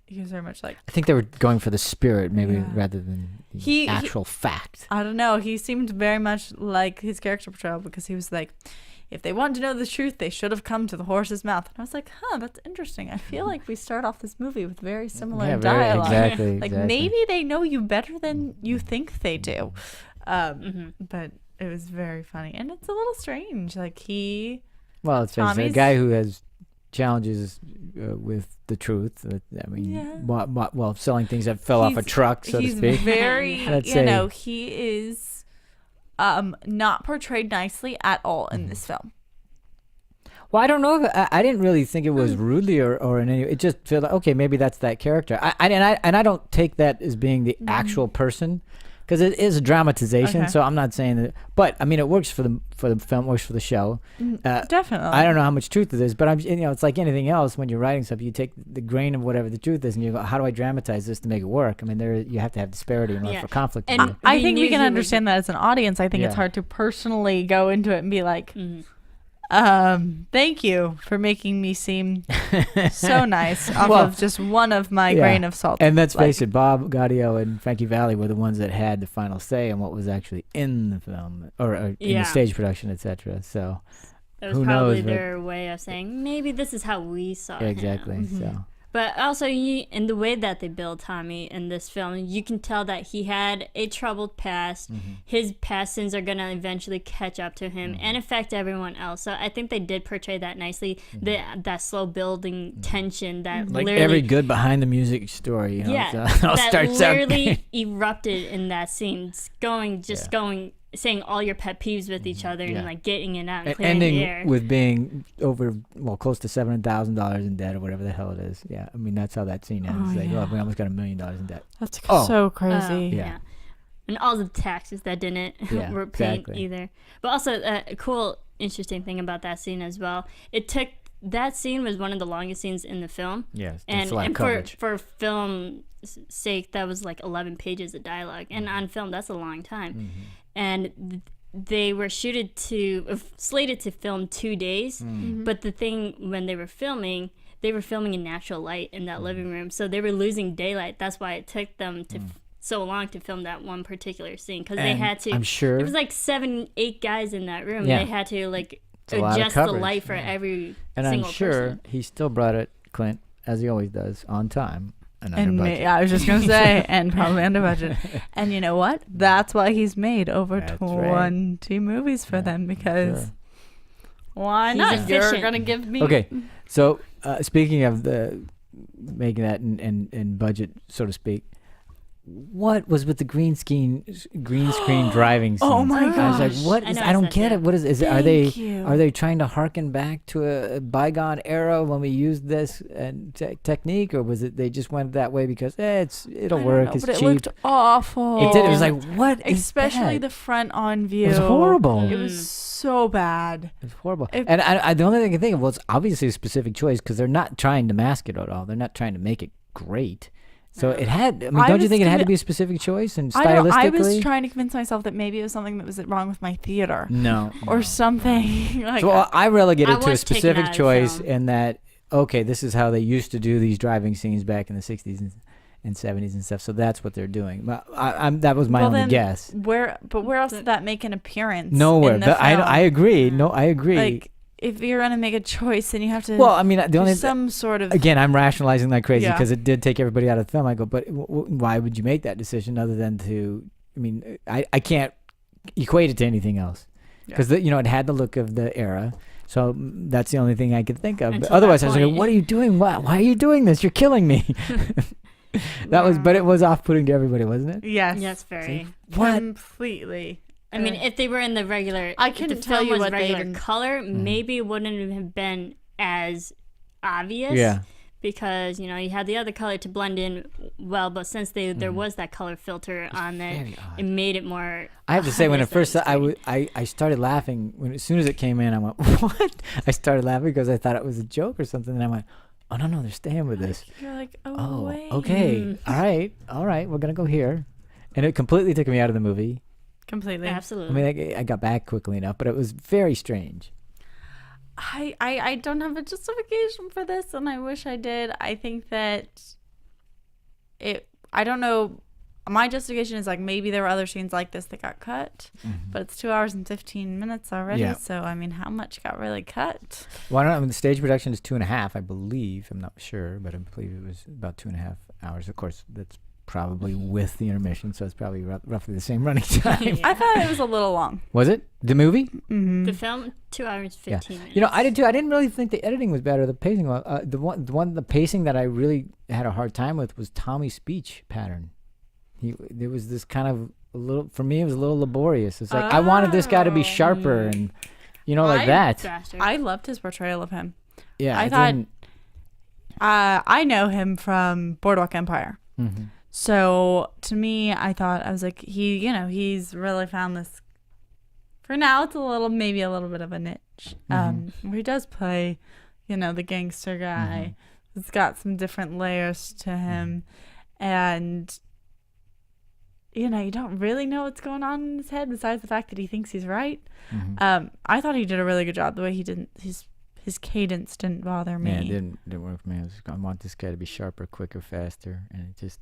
he was very much like, I think they were going for the spirit, maybe Yeah. rather than the He- actual fact. I don't know. He seemed very much like his character portrayal, because he was like, if they wanted to know the truth, they should have come to the horse's mouth. And I was like, that's interesting. I feel like we start off this movie with very similar Yeah, dialogue. exactly. Like exactly. maybe they know you better than you think they do. But it was very funny, and it's a little strange. Like Well, it's a Tommy's- guy who has challenges with the truth. I mean, Yeah. well, selling things that fell off a He's- truck, so to he's speak. very, Let's say. he is not portrayed nicely at all in this film. Well, I don't know. I didn't really think it was rudely or in any. It just felt like, okay, maybe that's that character. I don't take that as being the actual person. because it is a dramatization. Okay. So I'm not saying that, but I mean, it works for the film, works for the show. Definitely. I don't know how much truth it is, but it's like anything else. When you're writing stuff, you take the grain of whatever the truth is, and you go, how do I dramatize this to make it work? I mean, you have to have disparity in order for conflict. And to I we think knew we can he was- understand that as an audience. I think it's Yeah. hard to personally go into it and be like, Mhm. thank you for making me seem so nice off Well, of just one of my yeah. grain of salt. And let's Like, face it, Bob Gaudio and Frankie Valli were the ones that had the final say on what was actually in the film or in Yeah. the stage production, etc. So That was Who probably knows, but- their way of saying maybe this is how we saw yeah, him. exactly. So But also, in the way that they build Tommy in this film, you can tell that he had a troubled past. His past sins are going to eventually catch up to him and affect everyone else. So I think they did portray that nicely. That slow building tension that like literally, every good behind the music story, yeah, so it all that starts out. literally erupted in that scene. It's going, saying all your pet peeves with each other Yeah. and like getting it out and And clearing the air. ending with being close to $700,000 in debt or whatever the hell it is. Yeah, I mean that's how that scene ends. Oh, Like, yeah. we almost got $1 million in debt. that's Oh. so crazy. Yeah. And all the taxes that didn't Yeah, were paid exactly. either. But also a cool, interesting thing about that scene as well. That scene was one of the longest scenes in the film. Yes, And, that's a lot of and coverage. for film sake, that was like 11 pages of dialogue. And Mm-hmm. on film, that's a long time. And they were slated to film 2 days. Mm. But the thing, when they were filming in natural light in Mm. that living room. So they were losing daylight. That's why it took them to so long to film that one particular scene. Because they And had to, I'm sure it was like 7-8 guys in that room. Yeah. They had to like a lot of adjust the coverage, light for yeah. every and I'm single sure person. he still brought it, Clint, as he always does, on time and under And budget. I was just gonna say, and probably under budget. And you know what? That's why he's made over That's 20 movies for them because Sure. why He's not? You're efficient. gonna give me Okay, so speaking of the making that in budget, so to speak, what was with the green screen driving scenes? Oh my I was gosh. like, what I is? know I I don't said get that. it. What is it? Thank you. Are they trying to harken back to a bygone era when we used this technique, or was it they just went that way because it'll I don't work? know, It's but it cheap. looked awful. It did. It was like what? is especially that? the front on view. It was horrible. It was so bad. It's horrible. It- And I the only thing I can think of, well, it's obviously a specific choice because they're not trying to mask it at all. They're not trying to make it great. So it had. I mean, I don't you was think it had to convi- be a specific choice and I was stylistically? trying to convince myself that maybe it was something that was wrong with my theater No. or something. Like, So I relegated I to a was taken specific out of the choice film. in that. Okay, this is how they used to do these driving scenes back in the '60s and '70s and stuff. So that's what they're doing. But that was my well, only then guess. where else did that make an appearance? Nowhere. in the But I film? agree. No, I agree. Like, if you're gonna make a choice, then you have to. well, I mean, the do only some sort of. again, I'm rationalizing like crazy Yeah. because it did take everybody out of the film. I go, but why would you make that decision other than to? I mean, I can't equate it to anything else because it had the look of the era. So that's the only thing I could think of. But Until otherwise, that I was like, point. "What are you doing? Why are you doing this? You're killing me." But it was off-putting to everybody, wasn't it? Yes. Yes, very. What? Completely. I mean, if they were in the regular, I if the couldn't tell film you was what they regular even- color, Mm-hmm. maybe it wouldn't have been as obvious. Yeah. Because you had the other color to blend in well, but since there was that color filter on there, very odd. it made it more. I have to say, when it obvious that first, it's green. I started laughing as soon as it came in. I went, "What?" I started laughing because I thought it was a joke or something, and I went, "Oh no, they're staying with this." You're like, Oh, wait. okay, all right, we're gonna go here, and it completely took me out of the movie. Completely. I Absolutely. mean, I got back quickly enough, but it was very strange. I don't have a justification for this, and I wish I did. I think that I don't know. My justification is like maybe there were other scenes like this that got cut, but it's 2 hours and 15 minutes already. Yeah. So I mean, how much got really cut? Well, I don't know. I mean, the stage production is 2.5, I believe. I'm not sure, but I believe it was about 2.5 hours. Of course, that's probably with the intermission, so it's probably roughly the same running time. I thought it was a little long. Was it the movie? The film 2 hours 15 minutes. You know, I did too. I didn't really think the editing was bad or the pacing. The pacing that I really had a hard time with was Tommy's speech pattern. There was this kind of a little, for me, it was a little laborious. It's like I wanted this guy to be sharper and, like that. Faster. I loved his portrayal of him. Yeah, I it thought- didn't- I know him from Boardwalk Empire. Mm-hmm. So to me, I was like, he's really found this. For now, it's maybe a little bit of a niche. Where he does play, the gangster guy. It's got some different layers to him, and you don't really know what's going on in his head besides the fact that he thinks he's right. I thought he did a really good job. The way he didn't, his cadence didn't bother me. Yeah, it didn't work for me. I want this guy to be sharper, quicker, faster, and it just.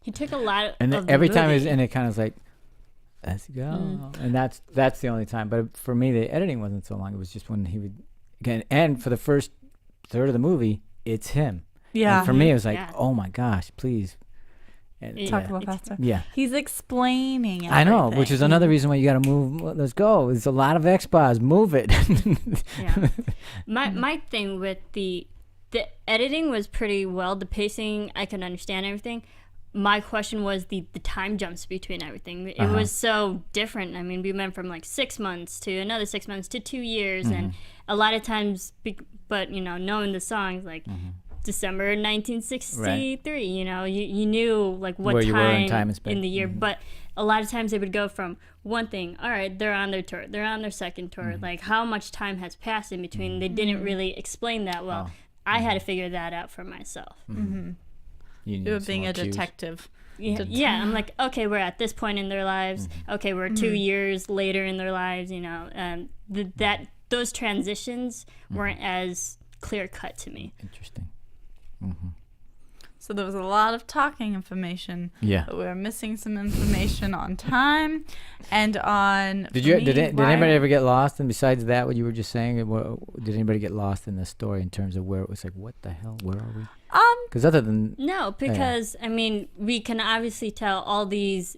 He took a lot and of every the time movie. it kind of was like, let's go, and that's the only time. But for me, the editing wasn't so long. It was just when he would again, and for the first third of the movie, it's him. Yeah. And for me, it was like, Yeah. oh my gosh, please. And, Talk yeah. a little faster. Yeah. He's explaining everything. I know, which is another reason why you got to move. Let's go. There's a lot of X-Bars. Move it. Yeah. My thing with the editing was pretty well. The pacing, I could understand everything. My question was the time jumps between everything. It was so different. I mean, we went from like 6 months to another 6 months to 2 years, and a lot of times, but knowing the songs like December 1963, you knew like what Where you were in time time and space. in the year, but a lot of times they would go from one thing, all right, they're on their tour, they're on their second tour, like how much time has passed in between. They didn't really explain that well. I had to figure that out for myself. You You were need being some a more cues. detective. Yeah, I'm like, okay, we're at this point in their lives. Okay, we're 2 years later in their lives. Those transitions weren't as clear cut to me. Interesting. So there was a lot of talking information. Yeah. But we were missing some information on time and on. Did for you? me, Did why- anybody ever get lost? And besides that, what you were just saying, did anybody get lost in the story in terms of where it was like, what the hell? Where are we? Because other than No, because I mean, we can obviously tell all these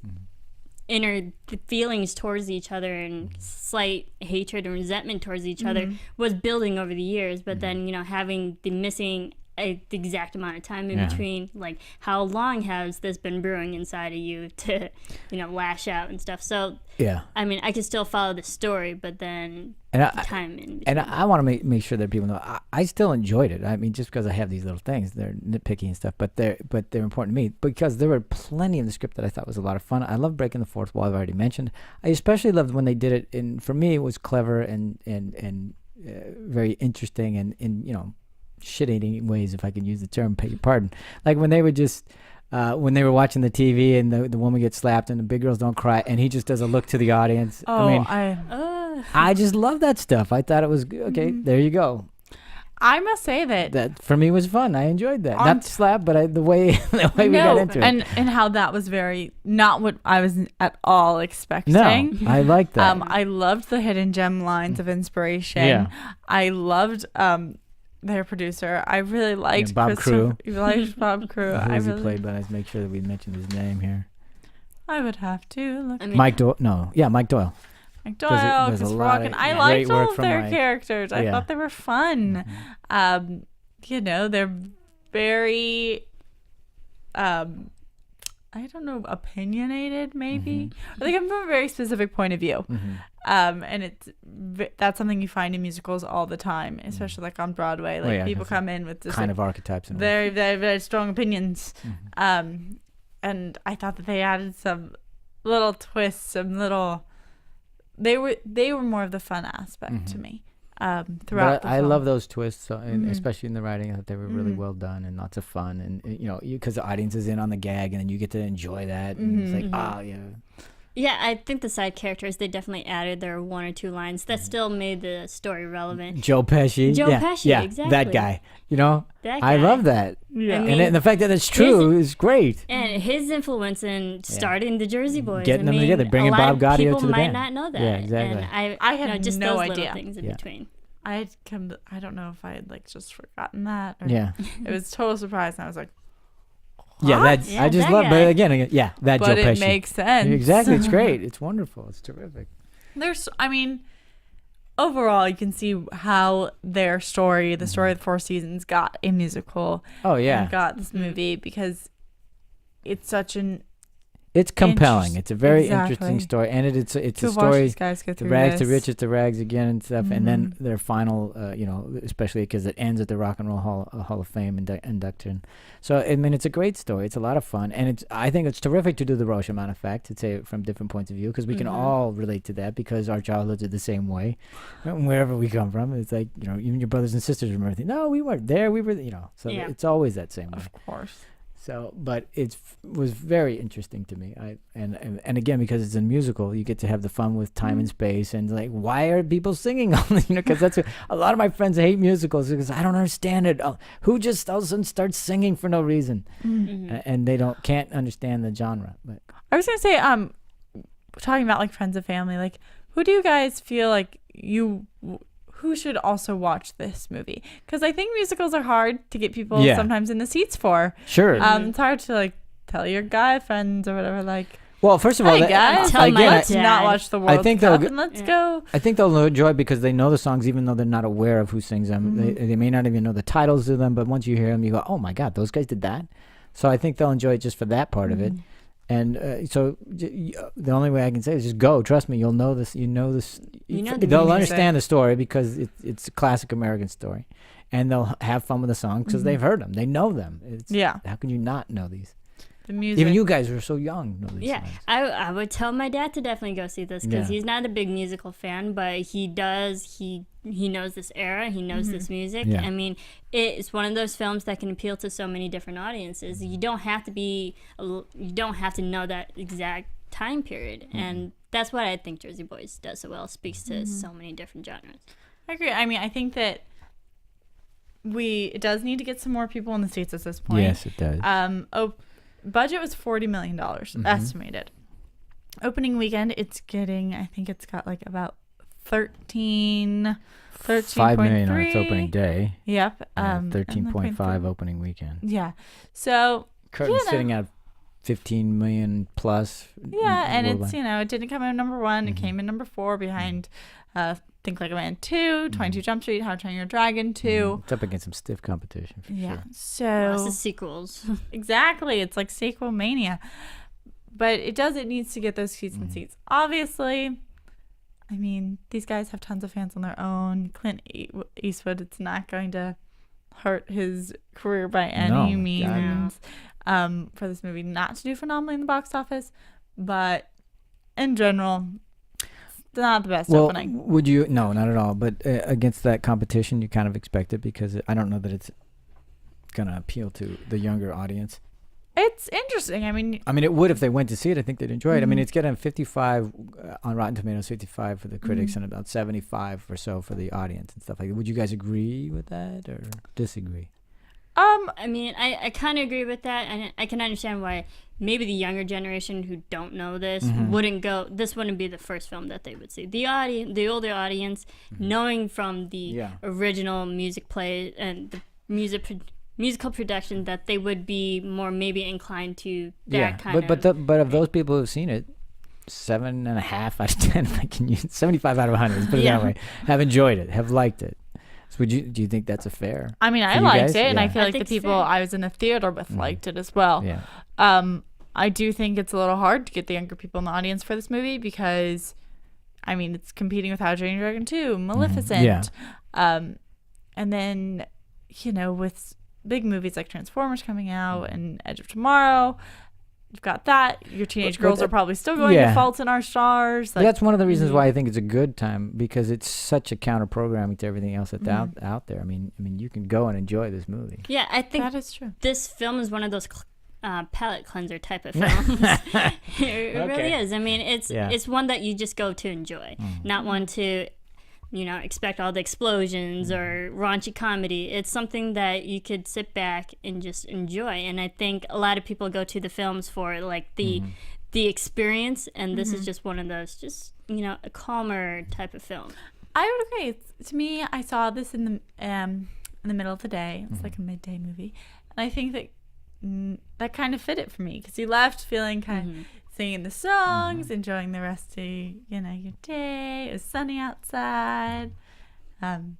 inner feelings towards each other and slight hatred and resentment towards each other was building over the years. But then, having the missing the exact amount of time in Yeah. between, like how long has this been brewing inside of you to, lash out and stuff. So, yeah, I mean, I could still follow the story, but then and the time in between. And I want to make sure that people know I still enjoyed it. I mean, just because I have these little things, they're nitpicky and stuff, but they're important to me because there were plenty in the script that I thought was a lot of fun. I love breaking the fourth wall. I've already mentioned. I especially loved when they did it. And for me, it was clever and very interesting and in shit-eating ways, if I can use the term. Beg your pardon. Like when they would just. When they were watching the TV and the woman gets slapped and the big girls don't cry and he just does a look to the audience. Oh, I just love that stuff. I thought it was okay. There you go. I must say That for me was fun. I enjoyed that. Not the slap, but the way we got into it. and how that was very not what I was at all expecting. No, I like that. I loved the hidden gem lines of inspiration. Yeah. I loved their producer. I really liked Bob Crew. You liked Bob Crew. Who was he played by? Let's make sure that we mention his name here. I would have to look. I mean, Mike Doyle. No, yeah, Mike Doyle. Like Doyle, there's a Chris lot Walken. of I great liked work all of from their Mike. characters. I Yeah. thought they were fun. They're very, I don't know, opinionated maybe. I think I'm from a very specific point of view. And that's something you find in musicals all the time, especially like on Broadway. Like people come in with this kind of archetypes. In a way. very, very, very strong opinions. And I thought that they added some little twists, some little. They were more of the fun aspect to me. Throughout But the I film. love those twists, and especially in the writing. I thought they were really well done and lots of fun. And because the audience is in on the gag, and then you get to enjoy that. And it's like, yeah. Yeah, I think the side characters, they definitely added their 1 or 2 lines that still made the story relevant. Joe Pesci. Joe Pesci, yeah, exactly. That guy. That I guy. love that. Yeah. I mean, And the fact that it's true is great. And his influence in starting the Jersey Boys. Getting them I mean, together, bringing a lot Bob of Gaudio people to the might band. not know that. Yeah, exactly. And I had just no those idea. little things in between. I don't know if I had like just forgotten that. Or Yeah. It was a total surprise, and I was like, Yeah, what? Yeah, I just that love. guy. But again, that But Joe it Pesci. makes sense. Exactly, it's great. It's wonderful. It's terrific. Overall, you can see how their story, the story of the Four Seasons, got a musical. Oh yeah. And got this movie because it's such an It's compelling. It's a very Exactly. interesting story, and it's a To watch story. these guys go The through rags to this. riches to rags again and stuff, and then Mm-hmm. their final, especially because it ends at the Rock and Roll Hall of Fame induction. So I mean, it's a great story. It's a lot of fun, and I think it's terrific to do the Rashomon effect, to say it from different points of view, because we can all relate to that because our childhoods are the same way, wherever we come from. It's like even your brothers and sisters remember thinking, no, we weren't there. We were, So Yeah. it's always that same way. Of course. So, but it was very interesting to me. And again, because it's a musical, you get to have the fun with time and space, and like, why are people singing? Because that's a lot of my friends hate musicals because I don't understand it. Who just all of a sudden starts singing for no reason, and they can't understand the genre. But I was gonna say, talking about like friends and family, like who do you guys feel like who should also watch this movie? Because I think musicals are hard to get people Yeah. sometimes in the seats for. sure. It's hard to like tell your guy friends or whatever, like, Well, first of all, hey guys, tell like, my let's dad. not watch the World think Cup they'll and let's go. I think they'll enjoy it because they know the songs, even though they're not aware of who sings them. They may not even know the titles of them, but once you hear them, you go, "Oh my God, those guys did that!" So I think they'll enjoy it just for that part of it. And the only way I can say is just go. Trust me, you'll know this. You know this. You know the they'll music. understand the story because it's a classic American story, and they'll have fun with the songs because they've heard them. They know them. Yeah. How can you not know these? The music. Even you guys who are so young know these Yeah, songs. I would tell my dad to definitely go see this because Yeah. he's not a big musical fan, but he does. He knows this era. He knows this music. Yeah. I mean, it's one of those films that can appeal to so many different audiences. You don't have to know that exact time period, and that's what I think Jersey Boys does so well. Speaks to so many different genres. I agree. I mean, I think that it does need to get some more people in the seats at this point. Yes, it does. Budget was $40 million estimated. Opening weekend, I think it's got like about 13.3. $5 million on its opening day. Yep. And 13.5 13.3. opening weekend. Yeah. So, Curtain's sitting at 15 million plus. yeah, and it's, worldwide. it didn't come in number one. It came in number 4 behind Think Like a Man 2, 22 Jump Street, How to Train Your Dragon 2. It's up against some stiff competition for Yeah. sure. So, Lots of sequels. exactly. It's like sequel mania. But it needs to get those seats and seats. Obviously, I mean, these guys have tons of fans on their own. Clint Eastwood, it's not going to hurt his career by any No, means for this movie not to do phenomenally in the box office. But in general, it's not the best opening. Would you? No, not at all. But against that competition, you kind of expect it because I don't know that it's going to appeal to the younger audience. It's interesting. I mean, it would if they went to see it. I think they'd enjoy it. I mean, it's getting 55 on Rotten Tomatoes, 55 for the critics, and about 75 or so for the audience and stuff like that. Would you guys agree with that or disagree? I mean, I kind of agree with that, and I can understand why maybe the younger generation who don't know this wouldn't go. This wouldn't be the first film that they would see. The older audience, knowing from the original music play and the musical production, that they would be more maybe inclined to that kind of. But of those people who've seen it, 7.5 out of 10, if I can use 75 out of 100. Let's put it that way. Have enjoyed it, have liked it. So do you think that's a fair? I mean, I for you liked guys? it, and I Yeah. feel I like the think people so. I was in a theater with liked it as well. Yeah. I do think it's a little hard to get the younger people in the audience for this movie because, I mean, it's competing with How to Train Your Dragon 2, Maleficent. Yeah. And then, with big movies like Transformers coming out and Edge of Tomorrow, you've got that. Your teenage But girls are probably still going to Fault in Our Stars. But that's one of the reasons why I think it's a good time, because it's such a counter programming to everything else that's out there. I mean, you can go and enjoy this movie. Yeah, I think that is true. this film is one of those palate cleanser type of films. It really Okay. is. I mean, it's one that you just go to enjoy, not one to, expect all the explosions or raunchy comedy. It's something that you could sit back and just enjoy. And I think a lot of people go to the films for like the experience, and this is just one of those, just a calmer type of film. I would agree. To me, I saw this in the middle of the day. It's like a midday movie, and I think that that kind of fit it for me because you left feeling kind of singing the songs, enjoying the rest of your day. It was sunny outside.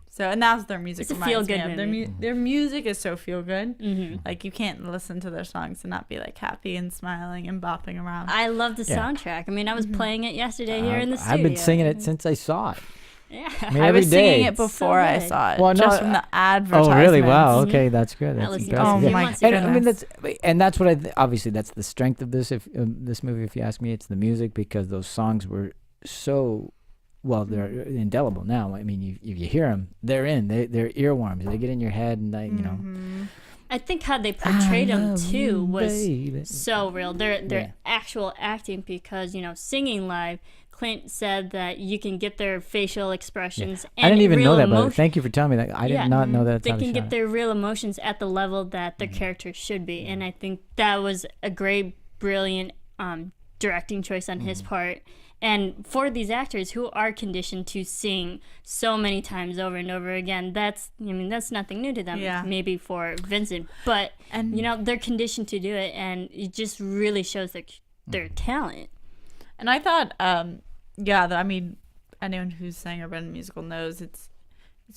So, and that's their music. It's a reminds me feel-good of. movie. Their music is so feel good. Mm-hmm. Like, you can't listen to their songs and not be like happy and smiling and bopping around. I love the Yeah. soundtrack. I mean, I was playing it yesterday here in the studio. I've been singing it since I saw it. Yeah. I mean, I every was singing day. it before I good. saw it, Well, no, just from the advertisements. Oh, really? Wow. Okay, that's good. That's listened impressive. to it Yeah. my once. And I mean, goodness. that's what obviously that's the strength of this. If this movie, if you ask me, it's the music, because those songs were so well, they're indelible now. I mean, if you hear them, they're they're earworms. They get in your head, and you know. I think how they portrayed I them love too you, was baby. so real. Their Yeah. actual acting, because singing live, Clint said that you can get their facial expressions. And I didn't even know real that, but emotion. thank you for telling me that. I Yeah. did not know that. They can get their real emotions at the level that their characters should be, and I think that was a great, brilliant directing choice on his part. And for these actors who are conditioned to sing so many times over and over again, that's nothing new to them. Yeah. Maybe for Vincent, but And- they're conditioned to do it, and it just really shows their talent. And I thought, I mean, anyone who's sang or been in a musical knows it's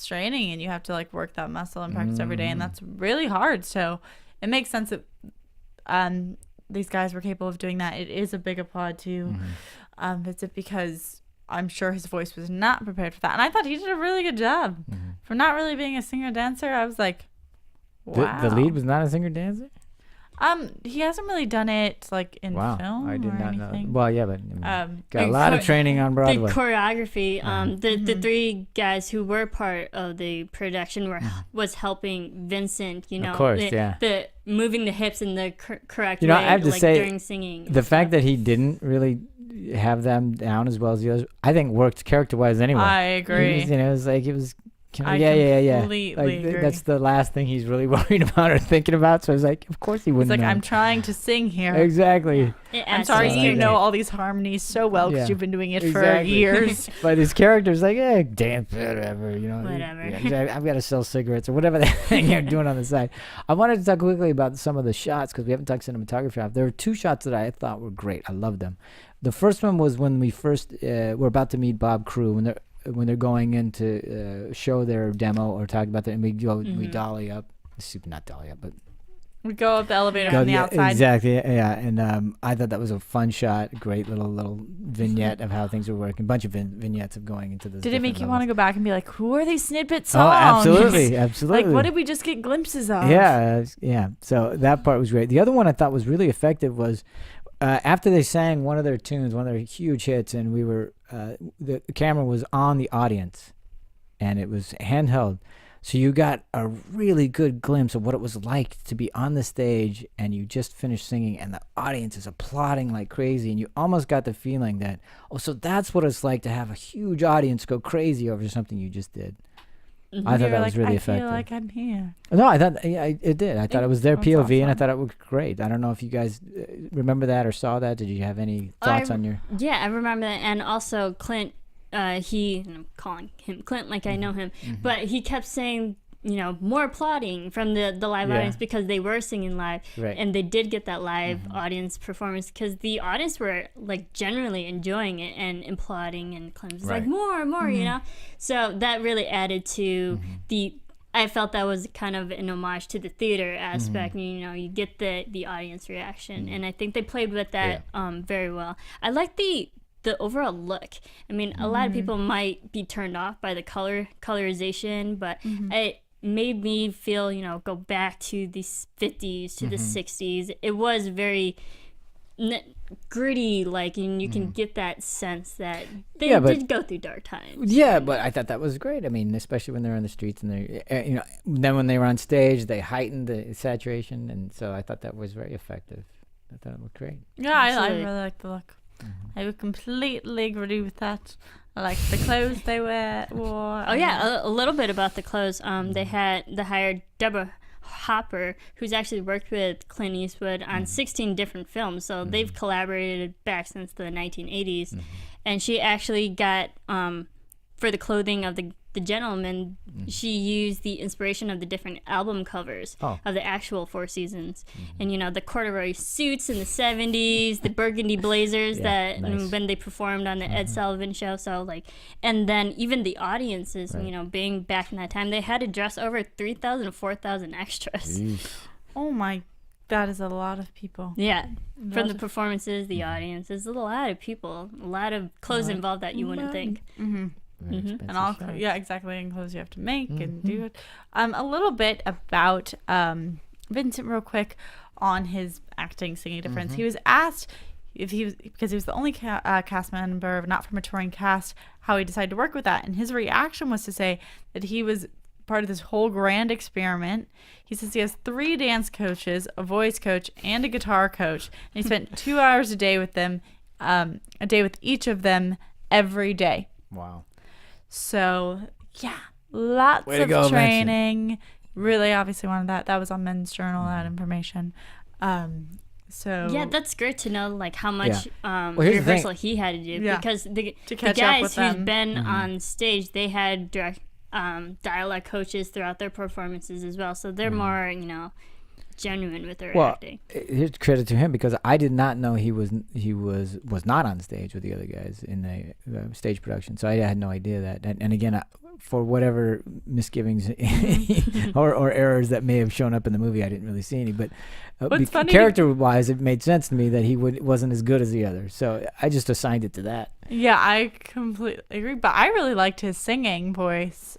training, and you have to like work that muscle and practice every day, and that's really hard. So it makes sense that these guys were capable of doing that. It is a big applaud to Vincent, because I'm sure his voice was not prepared for that, and I thought he did a really good job for not really being a singer dancer. I was like, wow. The lead was not a singer dancer. He hasn't really done it like in Wow, film I did or not know. anything. Well, yeah, but got a and lot of training on Broadway. The choreography, the three guys who were part of the production was helping Vincent. Of course, yeah. The moving the hips in the correct You know, way, I have to like say, during singing. The fact that he didn't really have them down as well as the others, I think worked character-wise anyway. I agree. It was like it was. I Yeah. completely Like agree. that's the last thing he's really worried about or thinking about. So I was like, of course he He's wouldn't. like, know. I'm trying to sing here. Exactly. It I'm adds sorry to you it. know all these harmonies so well because Yeah. you've been doing it for Exactly. years. But his character's like, dance, whatever, Whatever. Yeah, I've got to sell cigarettes or whatever the thing you're doing on the side. I wanted to talk quickly about some of the shots because we haven't talked cinematography. There were two shots that I thought were great. I loved them. The first one was when we first were about to meet Bob Crew when they're going in to show their demo or talk about that, and we dolly up. Not dolly up, but We go up the elevator from the outside. Exactly, yeah. And I thought that was a fun shot, a great little vignette of how things were working. Bunch of vignettes of going into this. Did it make you want to go back and be like, who are these snippet Oh, songs? absolutely. Like, what did we just get glimpses of? Yeah. So that part was great. The other one I thought was really effective was after they sang one of their tunes, one of their huge hits, and we were the camera was on the audience, and it was handheld. So you got a really good glimpse of what it was like to be on the stage and you just finished singing and the audience is applauding like crazy, and you almost got the feeling that, so that's what it's like to have a huge audience go crazy over something you just did. I thought that was really effective. I feel like I'm here. No, I thought it did. I thought it was their That's POV, and I awesome. thought it was great. I don't know if you guys remember that or saw that. Did you have any thoughts on your? Yeah, I remember that. And also Clint, I'm calling him Clint like I know him, but he kept saying, more applauding from the live Yeah. audience because they were singing live, Right. and they did get that live audience performance because the audience were like generally enjoying it and applauding, and Clint was like Right. more, So that really added to the. I felt that was kind of an homage to the theater aspect. You get the audience reaction, and I think they played with that very well. I like the overall look. I mean, a lot of people might be turned off by the colorization, but it made me feel, go back to the 50s to the 60s. It was very gritty, and you can get that sense that they did go through dark times. Yeah, but I thought that was great. I mean, especially when they're on the streets and they, then when they were on stage, they heightened the saturation, and so I thought that was very effective. I thought it looked great. Yeah, I Absolutely. really like the look. I would completely agree with that. I like the clothes they wore. Oh yeah, a little bit about the clothes. They hired Deborah Hopper, who's actually worked with Clint Eastwood on 16 different films. So they've collaborated back since the 1980s, and she actually got for the clothing of the The Gentleman, she used the inspiration of the different album covers Oh. of the actual Four Seasons. And, you know, the corduroy suits in the 70s, the burgundy blazers Yeah, that nice. when they performed on the Ed Sullivan Show. So, like, and then even the audiences, Right. you know, being back in that time, they had to dress over 3,000 to 4,000 extras. Oh my, that is a lot of people. Yeah. From the Lot of- performances, the audience, there's a lot of people, a lot of clothes involved that you wouldn't think. Very expensive And all, shots. yeah, exactly, and clothes you have to make and do it. A little bit about Vincent, real quick, on his acting, singing difference. He was asked if he was, because he was the only cast member not from a touring cast, how he decided to work with that, and his reaction was to say that he was part of this whole grand experiment. He says he has 3 dance coaches, a voice coach, and a guitar coach, and he spent 2 hours a day with them, a day with each of them every day. Wow. So yeah, lots Way to of go, Vincent. training. Really, obviously wanted that. That was on Men's Journal. That information. So Yeah, that's great to know, like, how much Well, here's the rehearsal thing. he had to do. Yeah. Because the catch up guys with who's them. been on stage, they had direct dialect coaches throughout their performances as well. So they're more, you know, genuine with their Well, acting. here's credit to him because I did not know he was not on stage with the other guys in the stage production. So I had no idea that. And again, for whatever misgivings or errors that may have shown up in the movie, I didn't really see any. But What's funny- character-wise, it made sense to me that he wasn't as good as the others. So I just assigned it to that. yeah, I completely agree. But I really liked his singing voice.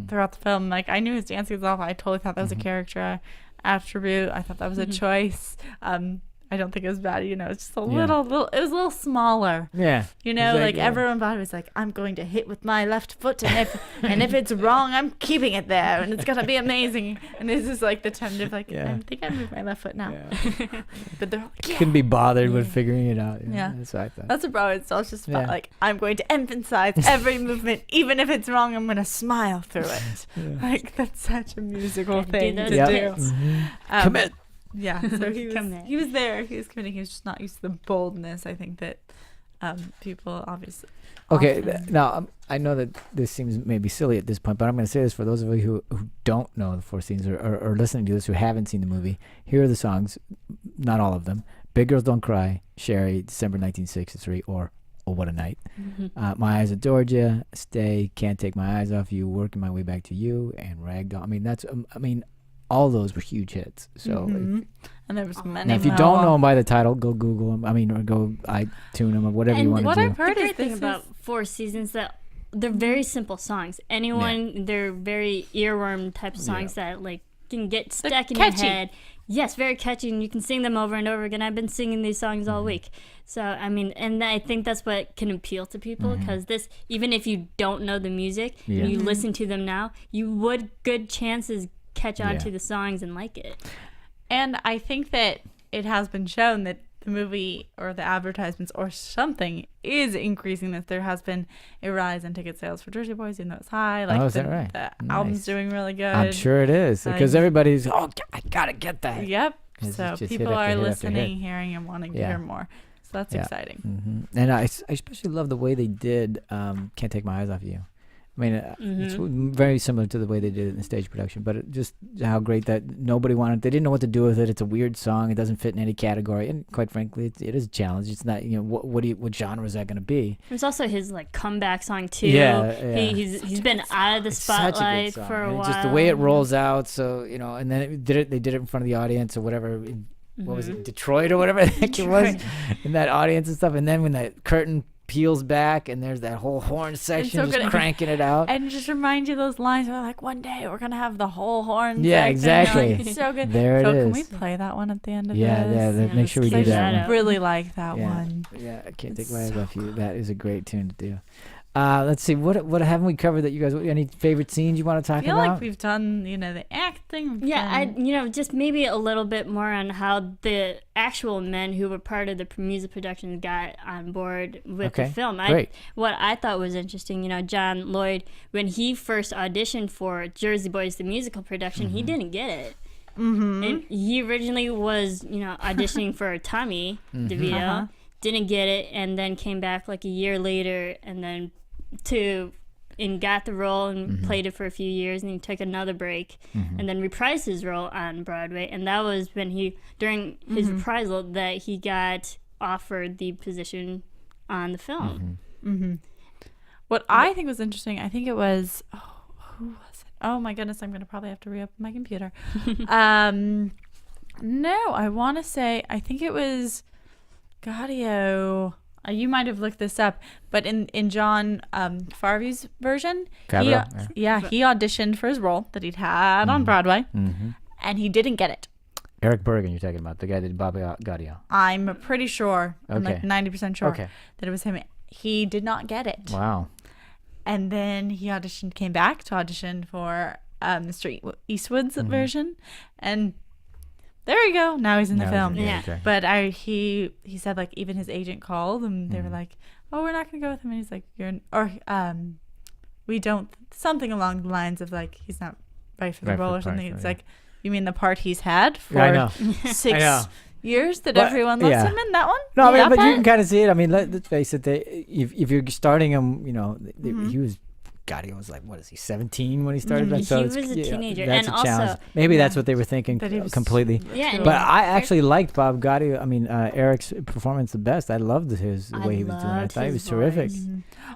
Throughout the film, like, I knew his dancing was awful. I totally thought that was a character attribute. I thought that was a choice. I don't think it was bad. You know, it's just a little. It was a little smaller. Yeah. You know, Exactly, like yeah. everyone thought it was like, I'm going to hit with my left foot, and if it's wrong, I'm keeping it there, and it's gonna be amazing. And this is like the tentative, like, Yeah. I think I moved my left foot now, but they're like, yeah. Couldn't be bothered with figuring it out. Yeah. That's what I thought. That's a problem. It's all just about, Yeah. like, I'm going to emphasize every movement, even if it's wrong. I'm gonna smile through it. Like, that's such a musical Do thing those to Yep. do. hits. Commit. Yeah, so he was Commit. he was there. He was committing. He was just not used to the boldness. I think that people obviously. Okay, often- now I know that this seems maybe silly at this point, but I'm going to say this for those of you who don't know the Four Seasons or listening to this who haven't seen the movie. Here are the songs, not all of them. Big Girls Don't Cry, Sherry, December 1963, or Oh What a Night. My Eyes Adored Ya, Stay, Can't Take My Eyes Off You, Working My Way Back to You, and Ragdoll. I mean, all those were huge hits. So Mhm. And there was many. now if you more. don't know them by the title, go Google them. I mean, or go iTune them or whatever you And want what to do. I've heard the is great thing this about Four Seasons that they're very simple songs. Anyone, they're very earworm type of songs that, like, can get stuck in catchy. your head. Yes, very catchy, and you can sing them over and over again. I've been singing these songs all week. So, I mean, and I think that's what can appeal to people, because this, even if you don't know the music, Yeah. and you listen to them now, you would good chances catch on Yeah. to the songs and like it. And I think that it has been shown that the movie or the advertisements or something is increasing. That there has been a rise in ticket sales for Jersey Boys, even though it's high. Like, Oh, is that right? The Nice. album's doing really good. I'm sure it is because Like- everybody's I gotta get that. Yep. It's So just hit people after are hit after listening, hit. hearing, and wanting to Yeah. hear more. So that's Yeah. exciting. And I especially love the way they did Can't Take My Eyes Off You. I mean, it's very similar to the way they did it in the stage production, but just how great that they didn't know what to do with it. It's a weird song. It doesn't fit in any category. And quite frankly, it is a challenge. It's not, what genre is that going to be? It was also his, like, comeback song too. Yeah. He's been out of the It's such a good spotlight song. for a And while. just the way it rolls out. So, and then they did it in front of the audience or whatever. What was Mm-hmm. it, Detroit or whatever the heck it was, in that audience and stuff. And then when that curtain peels back and there's that whole horn section so just good. cranking it out. And just remind you those lines where like, one day we're gonna have the whole horn. Yeah, section. exactly. Like, so good. There it so can is. we play that one at the end of Yeah, this? make let's sure we play do that that out. one. Really like that Yeah. one. Yeah, I can't take It's my eyes so off you. That is a great tune to do. Let's see. What haven't we covered that you guys? Any favorite scenes you want to I talk feel about? like we've done, the acting. we've Yeah, done- just maybe a little bit more on how the actual men who were part of the music production got on board with the Okay, film. great. What I thought was interesting, John Lloyd, when he first auditioned for Jersey Boys, the musical production, Mm-hmm. he didn't get it. And he originally was, auditioning for Tommy Mm-hmm. DeVito, didn't get it, and then came back like a year later, and then to and got the role and Mm-hmm. played it for a few years, and he took another break and then reprised his role on Broadway. And that was when during his reprisal, that he got offered the position on the film. What I think was interesting, I think it was, who was it? Oh my goodness, I'm gonna probably have to re-open my computer. No, I want to say, I think it was Gaudio. You might have looked this up, but in John Farvey's version, Favreau, he auditioned for his role that he'd had on Broadway, and he didn't get it. Eric Bergen, you're talking about, the guy that did Baba Gaudio. I'm pretty sure, I'm like Okay. 90% sure Okay. that it was him. He did not get it. Wow. And then he came back to audition for Mr. Eastwood's version, and there you go. Now he's in the film. Yeah. But he said, like, even his agent called and they were like, "Oh, we're not gonna go with him." And he's like, we don't, something along the lines of like, he's not right for the Right for role the or something. part, It's yeah. like, you mean the part he's had for I know. 6 I know. years that But, everyone loves yeah. him in that one? No, I mean, That but you part? can kind of see it. I mean, let's face it. If you're starting him, he was. God, he was like, what is he, 17 when he started? Mhm. So He it's- was a teenager. That's And a challenge. also- Maybe that's Yeah. what they were thinking That he was- completely. Yeah, and But I actually liked Bob Gaudio. I mean, Eric's performance the best. I loved the way he was doing it. I loved thought he was his terrific. voice.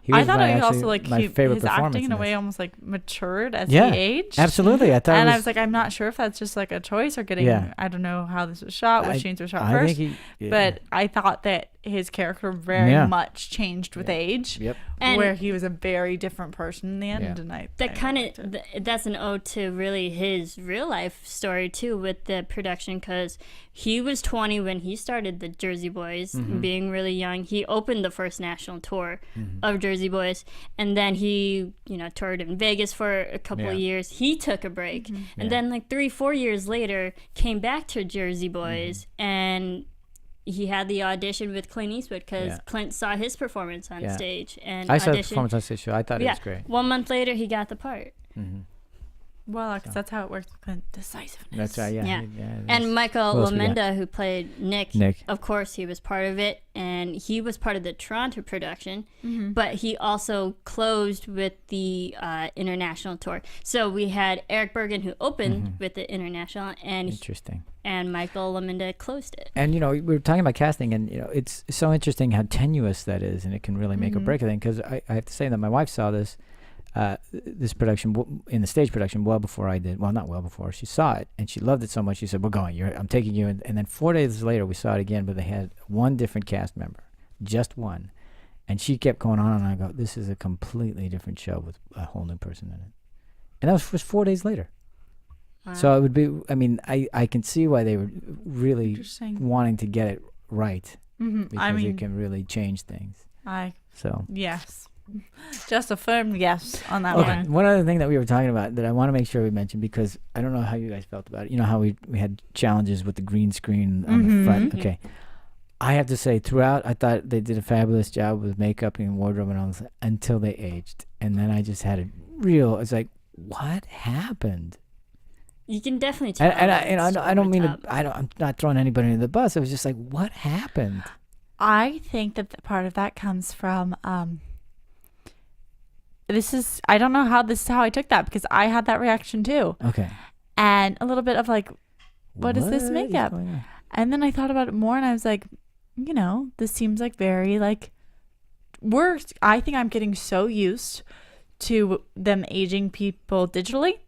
He I was thought my, he actually, also like my favorite his performance. acting in a this. way almost like matured as Yeah, he aged. Absolutely, I thought. And it I was like, I'm not sure if that's just like a choice or getting. Yeah. I don't know how this was shot, which I- scenes were shot I first. think he. But I thought that his character very Yeah. much changed with age, Yep. And where he was a very different person in the end. Yeah. And I that kind liked it. of that's an ode to really his real life story too with the production, because he was 20 when he started the Jersey Boys, being really young. He opened the first national tour of Jersey Boys, and then he toured in Vegas for a couple of Yeah. years. He took a break, and Yeah. then like 3-4 years later came back to Jersey Boys, and he had the audition with Clint Eastwood because Yeah. Clint saw his performance on Yeah. stage and I saw the auditioned. performance on stage show. I thought it Yeah, was great. 1 month later he got the part. Well, because that's how it works with Clint. Decisiveness. That's right. Yeah. Yeah. that's- And Michael Who else we got? Lamenda, who played Nick, Nick. of course, he was part of it, and he was part of the Toronto production, Mm-hmm. but he also closed with the international tour. So we had Eric Bergen, who opened with the international, and Interesting. Michael Lamenda closed it. And we were talking about casting, and it's so interesting how tenuous that is, and it can really make Mm-hmm. or break a thing. Because I have to say that my wife saw this production in the stage production well before I did. Well, not well before. She saw it and she loved it so much. She said, "We're going. I'm taking you." And then 4 days later, we saw it again, but they had one different cast member, just one, and she kept going on, and I go, "This is a completely different show with a whole new person in it." And that was just 4 days later. So it would be. I mean, I can see why they were really Interesting. wanting to get it right, because I mean, it can really change things. So yes. Just a firm yes on that okay, one. one other thing that we were talking about that I want to make sure we mention, because I don't know how you guys felt about it. You know how we had challenges with the green screen on the front. Okay, I have to say, throughout, I thought they did a fabulous job with makeup and wardrobe and all this until they aged, and then I just had a real. It's like, what happened? You can definitely tell. I don't mean to, I'm not throwing anybody under the bus. It was just like, what happened? I think that part of that comes from I don't know how this is how I took that, because I had that reaction too. Okay. And a little bit of like, what is this makeup? going on? And then I thought about it more and I was like, this seems like very like I think I'm getting so used to them aging people digitally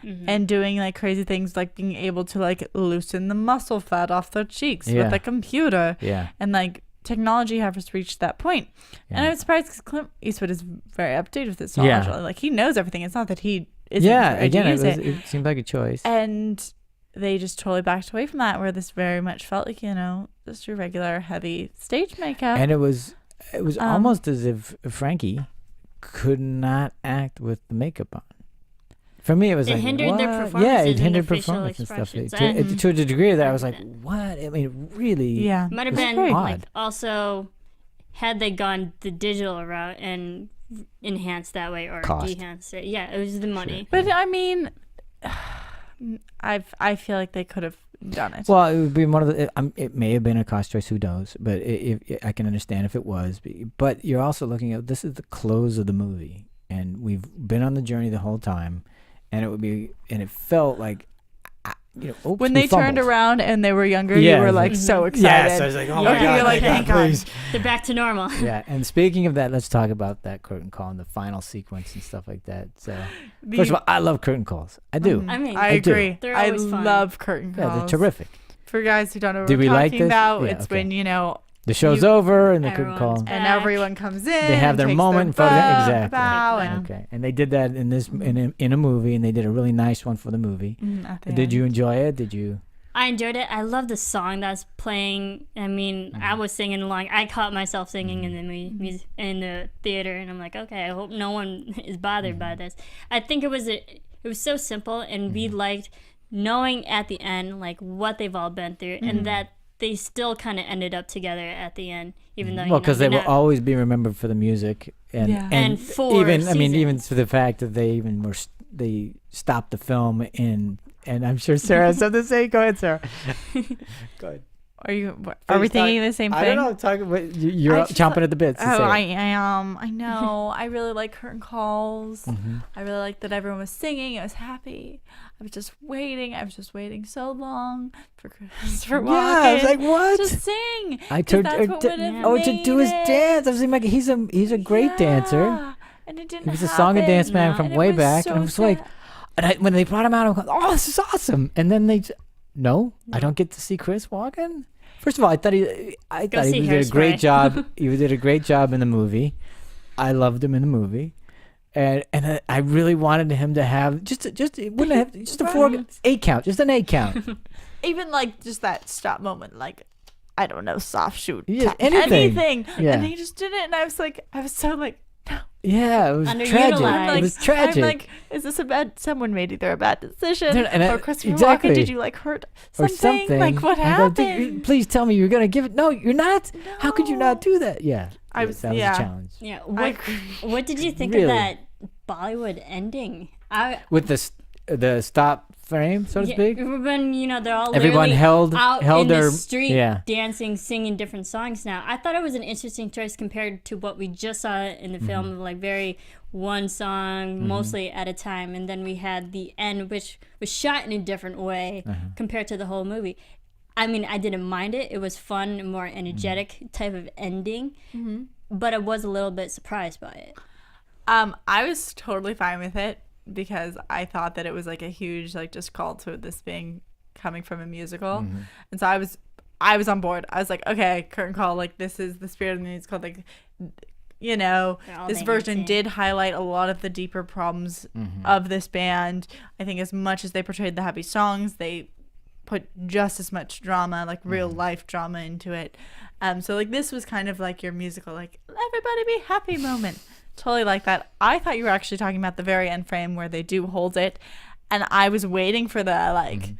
and doing like crazy things, like being able to like loosen the muscle fat off their cheeks Yeah. with a computer, Yeah. and like technology has reached that point. And Yeah. I was surprised because Clint Eastwood is very up to date with this Yeah. knowledge. Like he knows everything. It's not that he isn't Yeah. ready Again, to use it seemed like a choice. and they just totally backed away from that, where this very much felt like, just your regular heavy stage makeup. And it was almost as if Frankie could not act with the makeup on. For me, it was It like, hindered what? their Yeah, performances it and hindered their facial performance and stuff. expressions. To a degree that I was like, And- what? I mean, really? yeah. Might have It's been very like odd. also had they gone the digital route and enhanced that way or Cost. dehanced it. Yeah, it was the money. But I mean, I feel like they could have done it. Well, it would be one of the. It may have been a cost choice. Who knows? But if I can understand if it was. But you're also looking at, this is the close of the movie, and and we've been on the journey the whole time, and it felt like, oops, When we they turned fumbled. around and they were younger, Yeah, you were it's like like- so excited. Yes, I was like, oh my Okay, God, you're like, thank God. please. They're back to normal. Yeah, and speaking of that, let's talk about that curtain call and the final sequence and stuff like that. So, first of all, I love curtain calls. I do. I mean, I do. agree. They're I always fun. love curtain calls. Yeah, they're terrific. For guys who don't know what Did we're we like talking this? about, Yeah, it's okay. when, The show's You- over and the curtain Everyone's call. back. and everyone comes in. They have and their takes moment in front of bow- exactly. bow Yeah. and Okay, and they did that in this in a movie, and they did a really nice one for the movie. at the Did you end. enjoy it? Did you? I enjoyed it. I love the song that's playing. I mean, I was singing along. I caught myself singing in the in the theater, and I'm like, okay, I hope no one is bothered by this. I think it was so simple, and we liked knowing at the end like what they've all been through, and that they still kind of ended up together at the end, even though Well, because they you're will not- always be remembered for the music, and Yeah. And for even I mean even seasons. for the fact that they even they stopped the film in, and I'm sure Sarah has something to say. Go ahead, Sarah. Go ahead. Are we Please thinking talk- the same thing? I don't know. Talk about you're I just- chomping at the bits. to Oh, say it. I am. I know. I really like curtain calls. Mm-hmm. I really like that everyone was singing. I was happy. I was just waiting. I was just waiting so long for Christopher Walken. Yeah, I was like, what? Just sing. I 'Cause told that's what would have oh to do his made dance. it. I was like, he's a great dancer. Yeah, And it didn't He was a song and happen. dance man No. from And it way was back, so and I was like, sad. and when they brought him out, I'm going, oh, this is awesome. And then no, I don't get to see Chris Walken. First of all, I thought he see did a great Hairspray. job. He did a great job in the movie. I loved him in the movie, and I really wanted him to have it wouldn't have just a Right. 8 count, just an 8 count. Even like just that stop moment, like I don't know, soft shoot, Yeah, tap, anything. Yeah. and he just did it, and I was so like, no. Yeah, it was Underutilized. tragic. I'm It was tragic. I'm like, is this a bad? Someone made either a bad decision, Dude, and or Christopher exactly. Walken? Did you like hurt or something? something. Like what I go, "Dude, happened? please tell me you're gonna give it. No, you're not. How could you not No. do that? Yeah, I was- that was yeah. a challenge. Yeah. I What did you think Really? of that Bollywood ending? With the stop frame, so to speak. When they're all Everyone literally held out held in their the street yeah. dancing, singing different songs. Now I thought it was an interesting choice compared to what we just saw in the film, Mm-hmm. like very one song mostly at a time, and then we had the end, which was shot in a different way Uh-huh. compared to the whole movie. I mean, I didn't mind it. It was fun, and more energetic Mm-hmm. type of ending, but I was a little bit surprised by it. I was totally fine with it because I thought that it was like a huge like just call to this being coming from a musical, Mm-hmm. and so I was on board. I was like, okay, curtain call, like this is the spirit of the musical, like They're all this version dancing. did highlight a lot of the deeper problems of this band. I think as much as they portrayed the happy songs, they put just as much drama, like real life drama into it. So like this was kind of like your musical, like everybody be happy moment. Totally like that. I thought you were actually talking about the very end frame where they do hold it, and I was waiting for the like,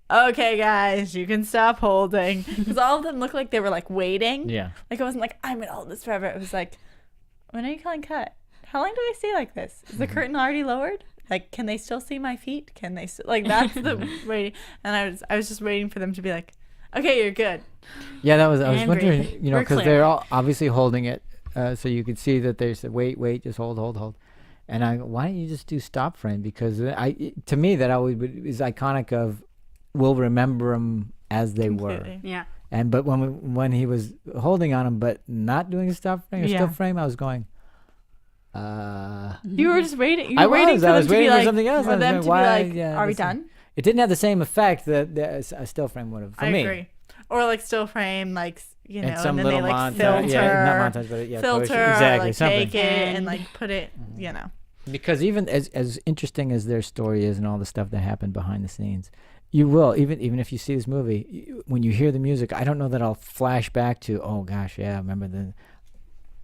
okay guys, you can stop holding, because all of them looked like they were like waiting. Yeah. Like it wasn't like I'm gonna hold this forever. It was like, when are you calling cut? How long do I stay like this? Is the curtain already lowered? Like, can they still see my feet? Can they like that's the waiting? And I was just waiting for them to be like, okay, you're good. Yeah, that was. I was And wondering, breathe. you know, We're because clear. they're all obviously holding it, so you could see that they said, "Wait, just hold." And I, why don't you just do stop frame? Because to me, that always is iconic of, we'll remember them as they were. Completely. Yeah. And but when he was holding on them, but not doing a stop frame or Yeah. still frame, I was going. You were just waiting. You I were waiting was. for I them was to be waiting for like, something else. I for was them like, to why- be like, yeah, are we this- done? It didn't have the same effect that a still frame would have for I me. agree. Or like still frame, like And and some then little they like montage, filter, yeah, not montage, but yeah, filter, coercion. Exactly, or, like something. take it and And- like put it, you know. Because even as interesting as their story is and all the stuff that happened behind the scenes, you will even if you see this movie, when you hear the music, I don't know that I'll flash back to, oh gosh, yeah, I remember the.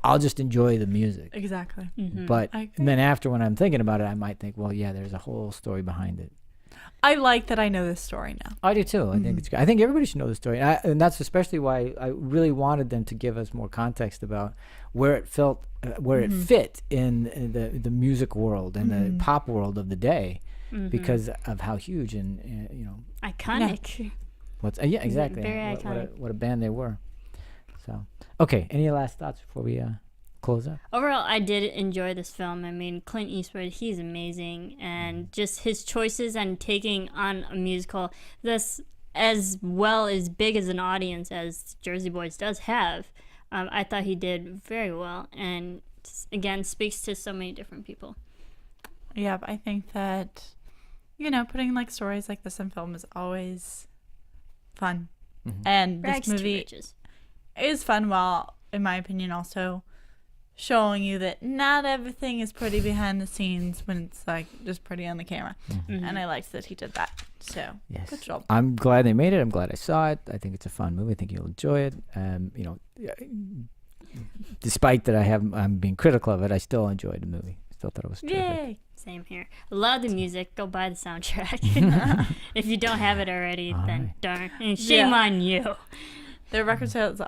I'll just enjoy the music. Exactly. But I agree. and then after, when I'm thinking about it, I might think, well, yeah, there's a whole story behind it. I like that I know this story now. I do too. I think it's good. I think everybody should know the story, and that's especially why I really wanted them to give us more context about where it felt, where it fit in the music world and the pop world of the day, because of how huge and Iconic. what's yeah, exactly Very what iconic. what a band they were. So okay, any last thoughts before we close up. Overall, I did enjoy this film. I mean, Clint Eastwood, he's amazing, and just his choices and taking on a musical that's as well as big as an audience as Jersey Boys does have. I thought he did very well, and again, speaks to so many different people. Yeah, but I think that, putting like stories like this in film is always fun. And Rags this to movie riches. is fun, while, in my opinion, also showing you that not everything is pretty behind the scenes when it's like just pretty on the camera. And I liked that he did that. So Yes. good job. I'm glad they made it. I'm glad I saw it. I think it's a fun movie. I think you'll enjoy it. Despite that I'm being critical of it, I still enjoyed the movie. Still thought it was terrific. Yay! Same here. I love the music. Go buy the soundtrack. If you don't have it already, then darn. And shame on you. Their record sales,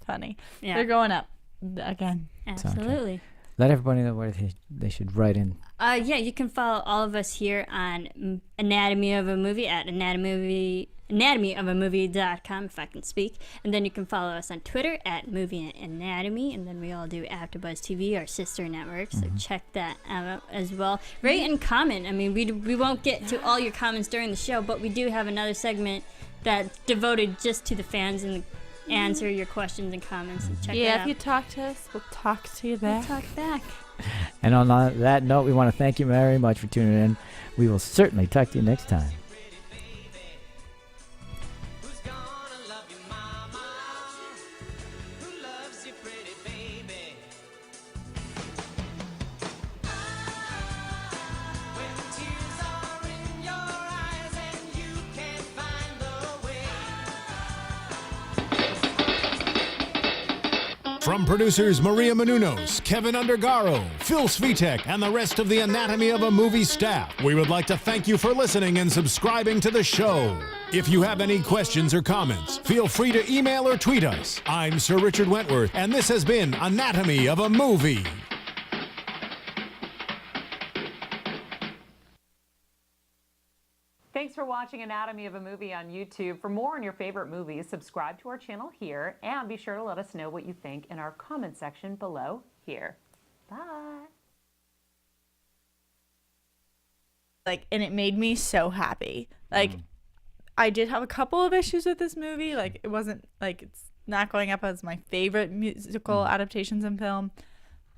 funny. Yeah. They're going up again. Absolutely. Let everybody know where they should write in. Yeah, you can follow all of us here on Anatomy of a Movie at anatomyofammovie.com, if I can speak. And then you can follow us on Twitter at Movie Anatomy. And then we all do AfterBuzz TV, our sister network. So check that out as well. Rate and comment. I mean, we won't get to all your comments during the show, but we do have another segment that's devoted just to the fans and answer your questions and comments. And check that Yeah, out. if you talk to us, we'll talk to you back. Talk back. And on that note, we want to thank you very much for tuning in. We will certainly talk to you next time. From producers Maria Menounos, Kevin Undergaro, Phil Svitek, and the rest of the Anatomy of a Movie staff, we would like to thank you for listening and subscribing to the show. If you have any questions or comments, feel free to email or tweet us. I'm Sir Richard Wentworth, and this has been Anatomy of a Movie. Thanks for watching Anatomy of a Movie on YouTube. For more on your favorite movies, subscribe to our channel here, and be sure to let us know what you think in our comment section below here. Bye. And it made me so happy. I did have a couple of issues with this movie. It wasn't it's not going up as my favorite musical adaptations in film.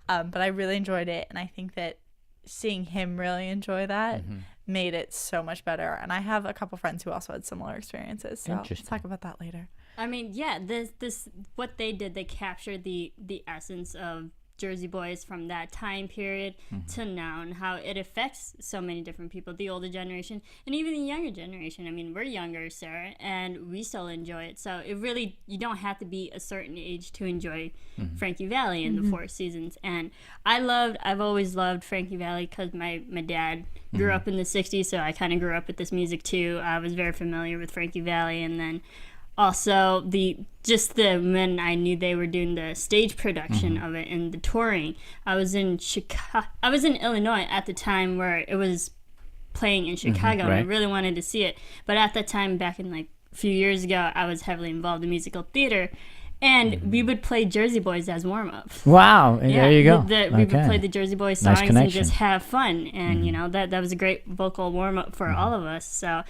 But I really enjoyed it, and I think that seeing him really enjoy that made it so much better. And I have a couple friends who also had similar experiences, so let's talk about that later. I mean, yeah, this what they did, they captured the essence of Jersey Boys from that time period to now, and how it affects so many different people, the older generation and even the younger generation. I mean, we're younger, Sarah, and we still enjoy it. So it really, you don't have to be a certain age to enjoy Frankie Valli and the Four Seasons. And I've always loved Frankie Valli because my dad grew up in the 60s, so I kind of grew up with this music too. I was very familiar with Frankie Valli, and then also when I knew they were doing the stage production of it and the touring. I was in Illinois at the time where it was playing in Chicago, and I really wanted to see it. But at that time, back in a few years ago, I was heavily involved in musical theater, and we would play Jersey Boys as warm-up. Wow, and there you go. We would play the Jersey Boys songs and just have fun, and that was a great vocal warm-up for all of us. So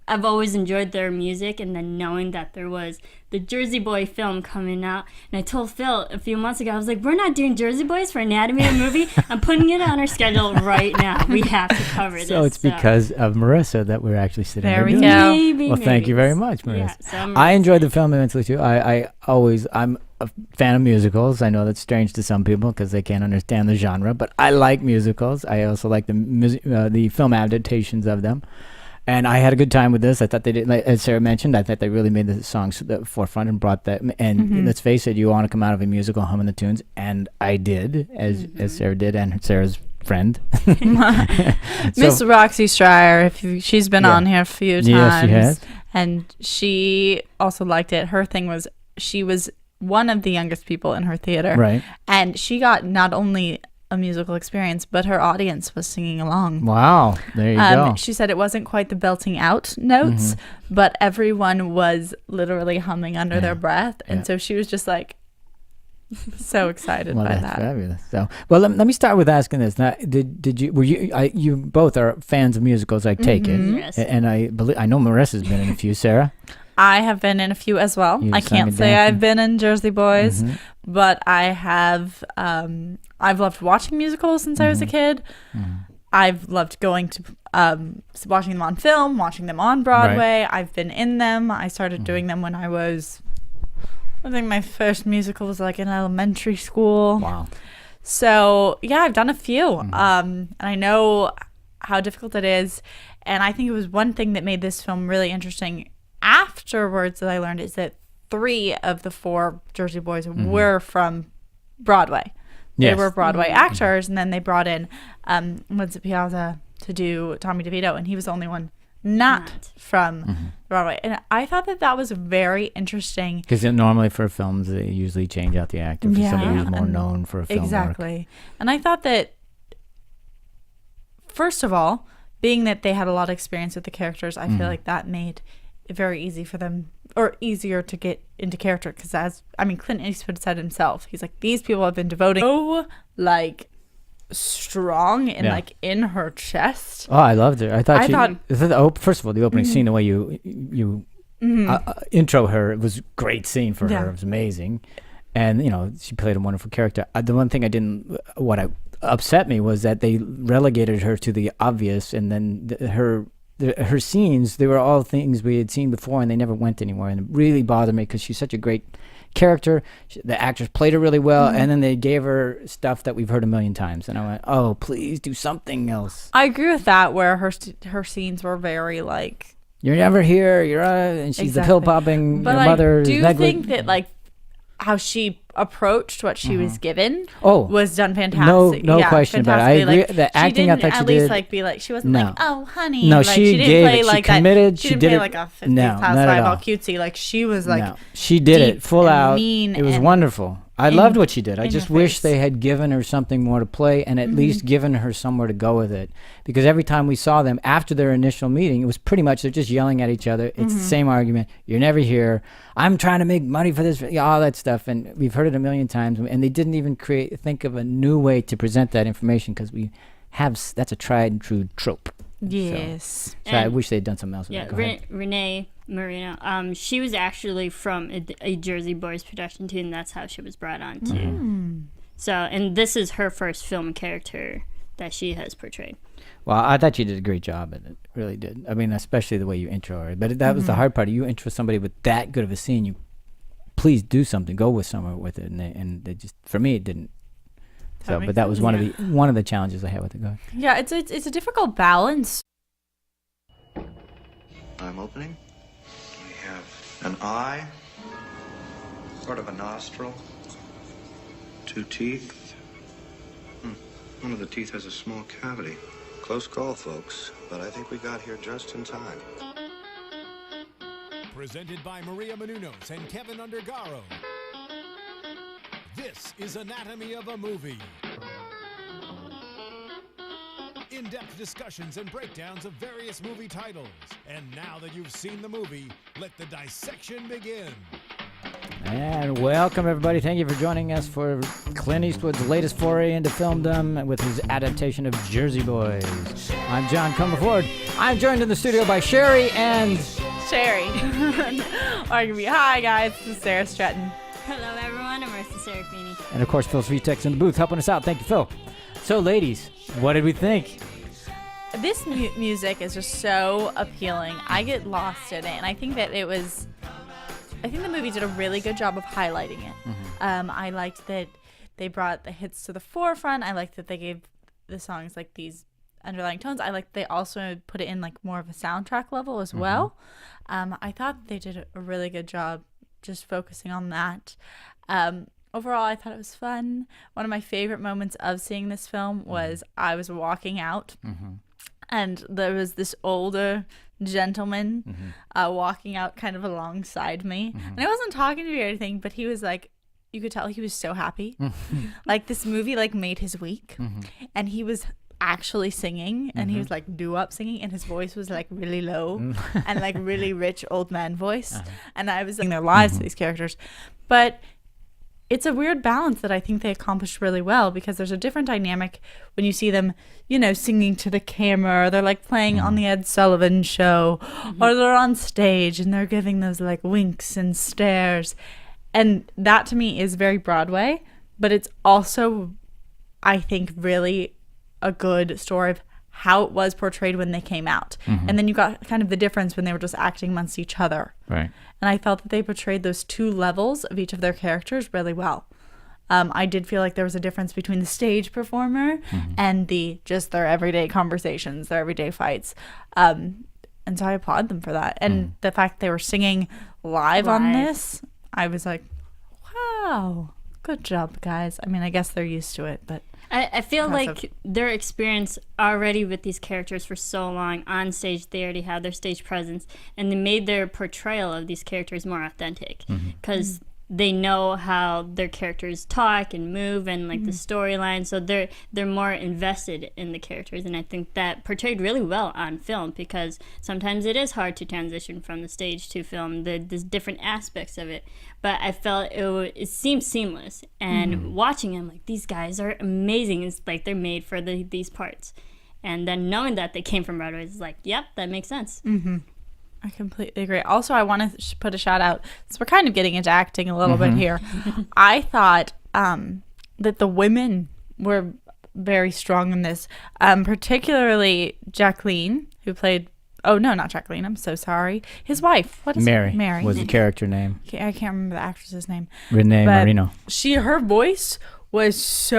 I've always enjoyed their music, and then knowing that there was the Jersey Boy film coming out, and I told Phil a few months ago, I was like, we're not doing Jersey Boys for Anatomy of a Movie. I'm putting it on our schedule right now. We have to cover this. So it's because of Marissa that we're actually sitting There here we doing go. it. Well, thank you very much, Marissa. Yeah, so I enjoyed the film immensely too. I'm a fan of musicals. I know that's strange to some people because they can't understand the genre, but I like musicals. I also like the film adaptations of them. And I had a good time with this. I thought they did, as Sarah mentioned, I thought they really made the songs to the forefront and brought that. And let's face it, you want to come out of a musical humming the tunes, and I did, as Sarah did, and Sarah's friend. Miss Roxy Stryer, she's been on here a few times. Yes, she has. And she also liked it. Her thing was she was one of the youngest people in her theater. Right. And she got not only a musical experience, but her audience was singing along. Wow, there you go. She said it wasn't quite the belting out notes, but everyone was literally humming under their breath. And so she was just like, So excited Well, by that's that. fabulous. So, well, let me start with asking this. Now, you both are fans of musicals, I take it, Yes. and I know Marissa's been in a few. Sarah, I have been in a few as well. You I sang can't and say dancing. I've been in Jersey Boys, Mhm. but I have. I've loved watching musicals since I was a kid. I've loved going to watching them on film, watching them on Broadway. I've been in them. I started doing them when I was. I think my first musical was like in elementary school. wow, So yeah, I've done a few, and I know how difficult it is. And I think it was one thing that made this film really interesting. Afterwards, that I learned is that 3 of the 4 Jersey Boys were from Broadway. They Yes. were Broadway actors, and then they brought in Lindsay Piazza to do Tommy DeVito, and he was the only one not from Broadway. And I thought that was very interesting. because normally for films they usually change out the actor for somebody who's more and known for a film work. exactly. And I thought that, first of all, being that they had a lot of experience with the characters, I feel like that made it very easy for them, or easier to get into character. Because Clint Eastwood said himself, he's like, these people have been devoting so strong and Yeah. in her chest. Oh, I loved her. I thought first of all, the opening scene, the way you intro her, it was a great scene for Yeah. her. It was amazing, and she played a wonderful character. The one thing upset me was that they relegated her to the obvious, and then her scenes, they were all things we had seen before, and they never went anywhere, and it really bothered me because she's such a great character. The actress played her really well, and then they gave her stuff that we've heard a million times, and I went, oh, please do something else. I agree with that, where her scenes were very You're never here, and she's the pill popping, But your I mother do is think that how she approached what she was given Oh, was done fantastic. no question about it. I fantastically. agree. The acting, I she thought didn't she at least did. be like, she wasn't No. like, oh honey. No, like, she didn't gave play it. She like committed. That. She didn't did play it. like a 50th No, not at housewife all all. cutesy. Like she was like, No, she did it deep full and out. mean It was and wonderful. I in- loved what she did. I in just your wish face. they had given her something more to play, and at least given her somewhere to go with it. Because every time we saw them after their initial meeting, it was pretty much they're just yelling at each other. It's the same argument. You're never here. I'm trying to make money for this. All that stuff, and we've heard it a million times. And they didn't even think of a new way to present that information, because we have that's a tried and true trope. yes. So I And- wish they had done something else with Yeah, it. Go ahead. Renee Marino. She was actually from a Jersey Boys production too, and that's how she was brought on too. So, and this is her first film character that she has portrayed. Well, I thought you did a great job at it. Really did. I mean, especially the way you intro her. But that was the hard part. You intro somebody with that good of a scene, you please do something. Go with somewhere with it. And they just, for me, it didn't. So, makes but that was sense. one of the challenges I had with it. Go ahead. Yeah, it's a difficult balance. I'm opening. We have an eye, sort of a nostril, 2 teeth. One of the teeth has a small cavity. Close call, folks, but I think we got here just in time. Presented by Maria Menounos and Kevin Undergaro. This is Anatomy of a Movie. In-depth discussions and breakdowns of various movie titles. And now that you've seen the movie, let the dissection begin. And welcome, everybody. Thank you for joining us for Clint Eastwood's latest foray into filmdom with his adaptation of Jersey Boys. I'm John Comerford. I'm joined in the studio by Sherry and... Sherry. Hi guys, this is Sarah Stratton. Hello, everyone. I'm Marissa Serafini. And of course, Phil Svitek's in the booth helping us out. Thank you, Phil. So, ladies, what did we think? This music is just so appealing. I get lost in it, and I think that I think the movie did a really good job of highlighting it. I liked that they brought the hits to the forefront. I liked that they gave the songs like these underlying tones. I liked they also put it in like more of a soundtrack level as well. I thought they did a really good job just focusing on that. Overall, I thought it was fun. One of my favorite moments of seeing this film was I was walking out, and there was this older gentleman walking out kind of alongside me. And I wasn't talking to me or anything, but he was like, you could tell he was so happy. Like this movie like made his week. And he was actually singing, and he was like doo-wop singing, and his voice was like really low and like really rich old man voice. And I was in their lives to these characters. But it's a weird balance that I think they accomplished really well, because there's a different dynamic when you see them, singing to the camera, or they're like playing on the Ed Sullivan Show, or they're on stage and they're giving those like winks and stares. And that to me is very Broadway, but it's also, I think, really a good story of how it was portrayed when they came out. And then you got kind of the difference when they were just acting amongst each other. Right. And I felt that they portrayed those two levels of each of their characters really well. I did feel like there was a difference between the stage performer and just their everyday conversations, their everyday fights. And so I applaud them for that. And the fact they were singing live on this, I was like, wow, good job, guys. I mean, I guess they're used to it, but I feel impressive. like their experience already with these characters for so long on stage, they already have their stage presence, and they made their portrayal of these characters more authentic, because they know how their characters talk and move and like the storyline, so they're more invested in the characters, and I think that portrayed really well on film, because sometimes it is hard to transition from the stage to film. There's different aspects of it, but I felt it seemed seamless, and watching them, like, these guys are amazing. It's like they're made for these parts, and then knowing that they came from Broadway is like, yep, that makes sense. I completely agree. Also, I want to put a shout out, since we're kind of getting into acting a little bit here. I thought that the women were very strong in this, particularly Jacqueline, who played, oh no, not Jacqueline, I'm so sorry, his wife. What is Mary. Mary Was the character name. I can't remember the actress's name. Renee But Marino. her voice was so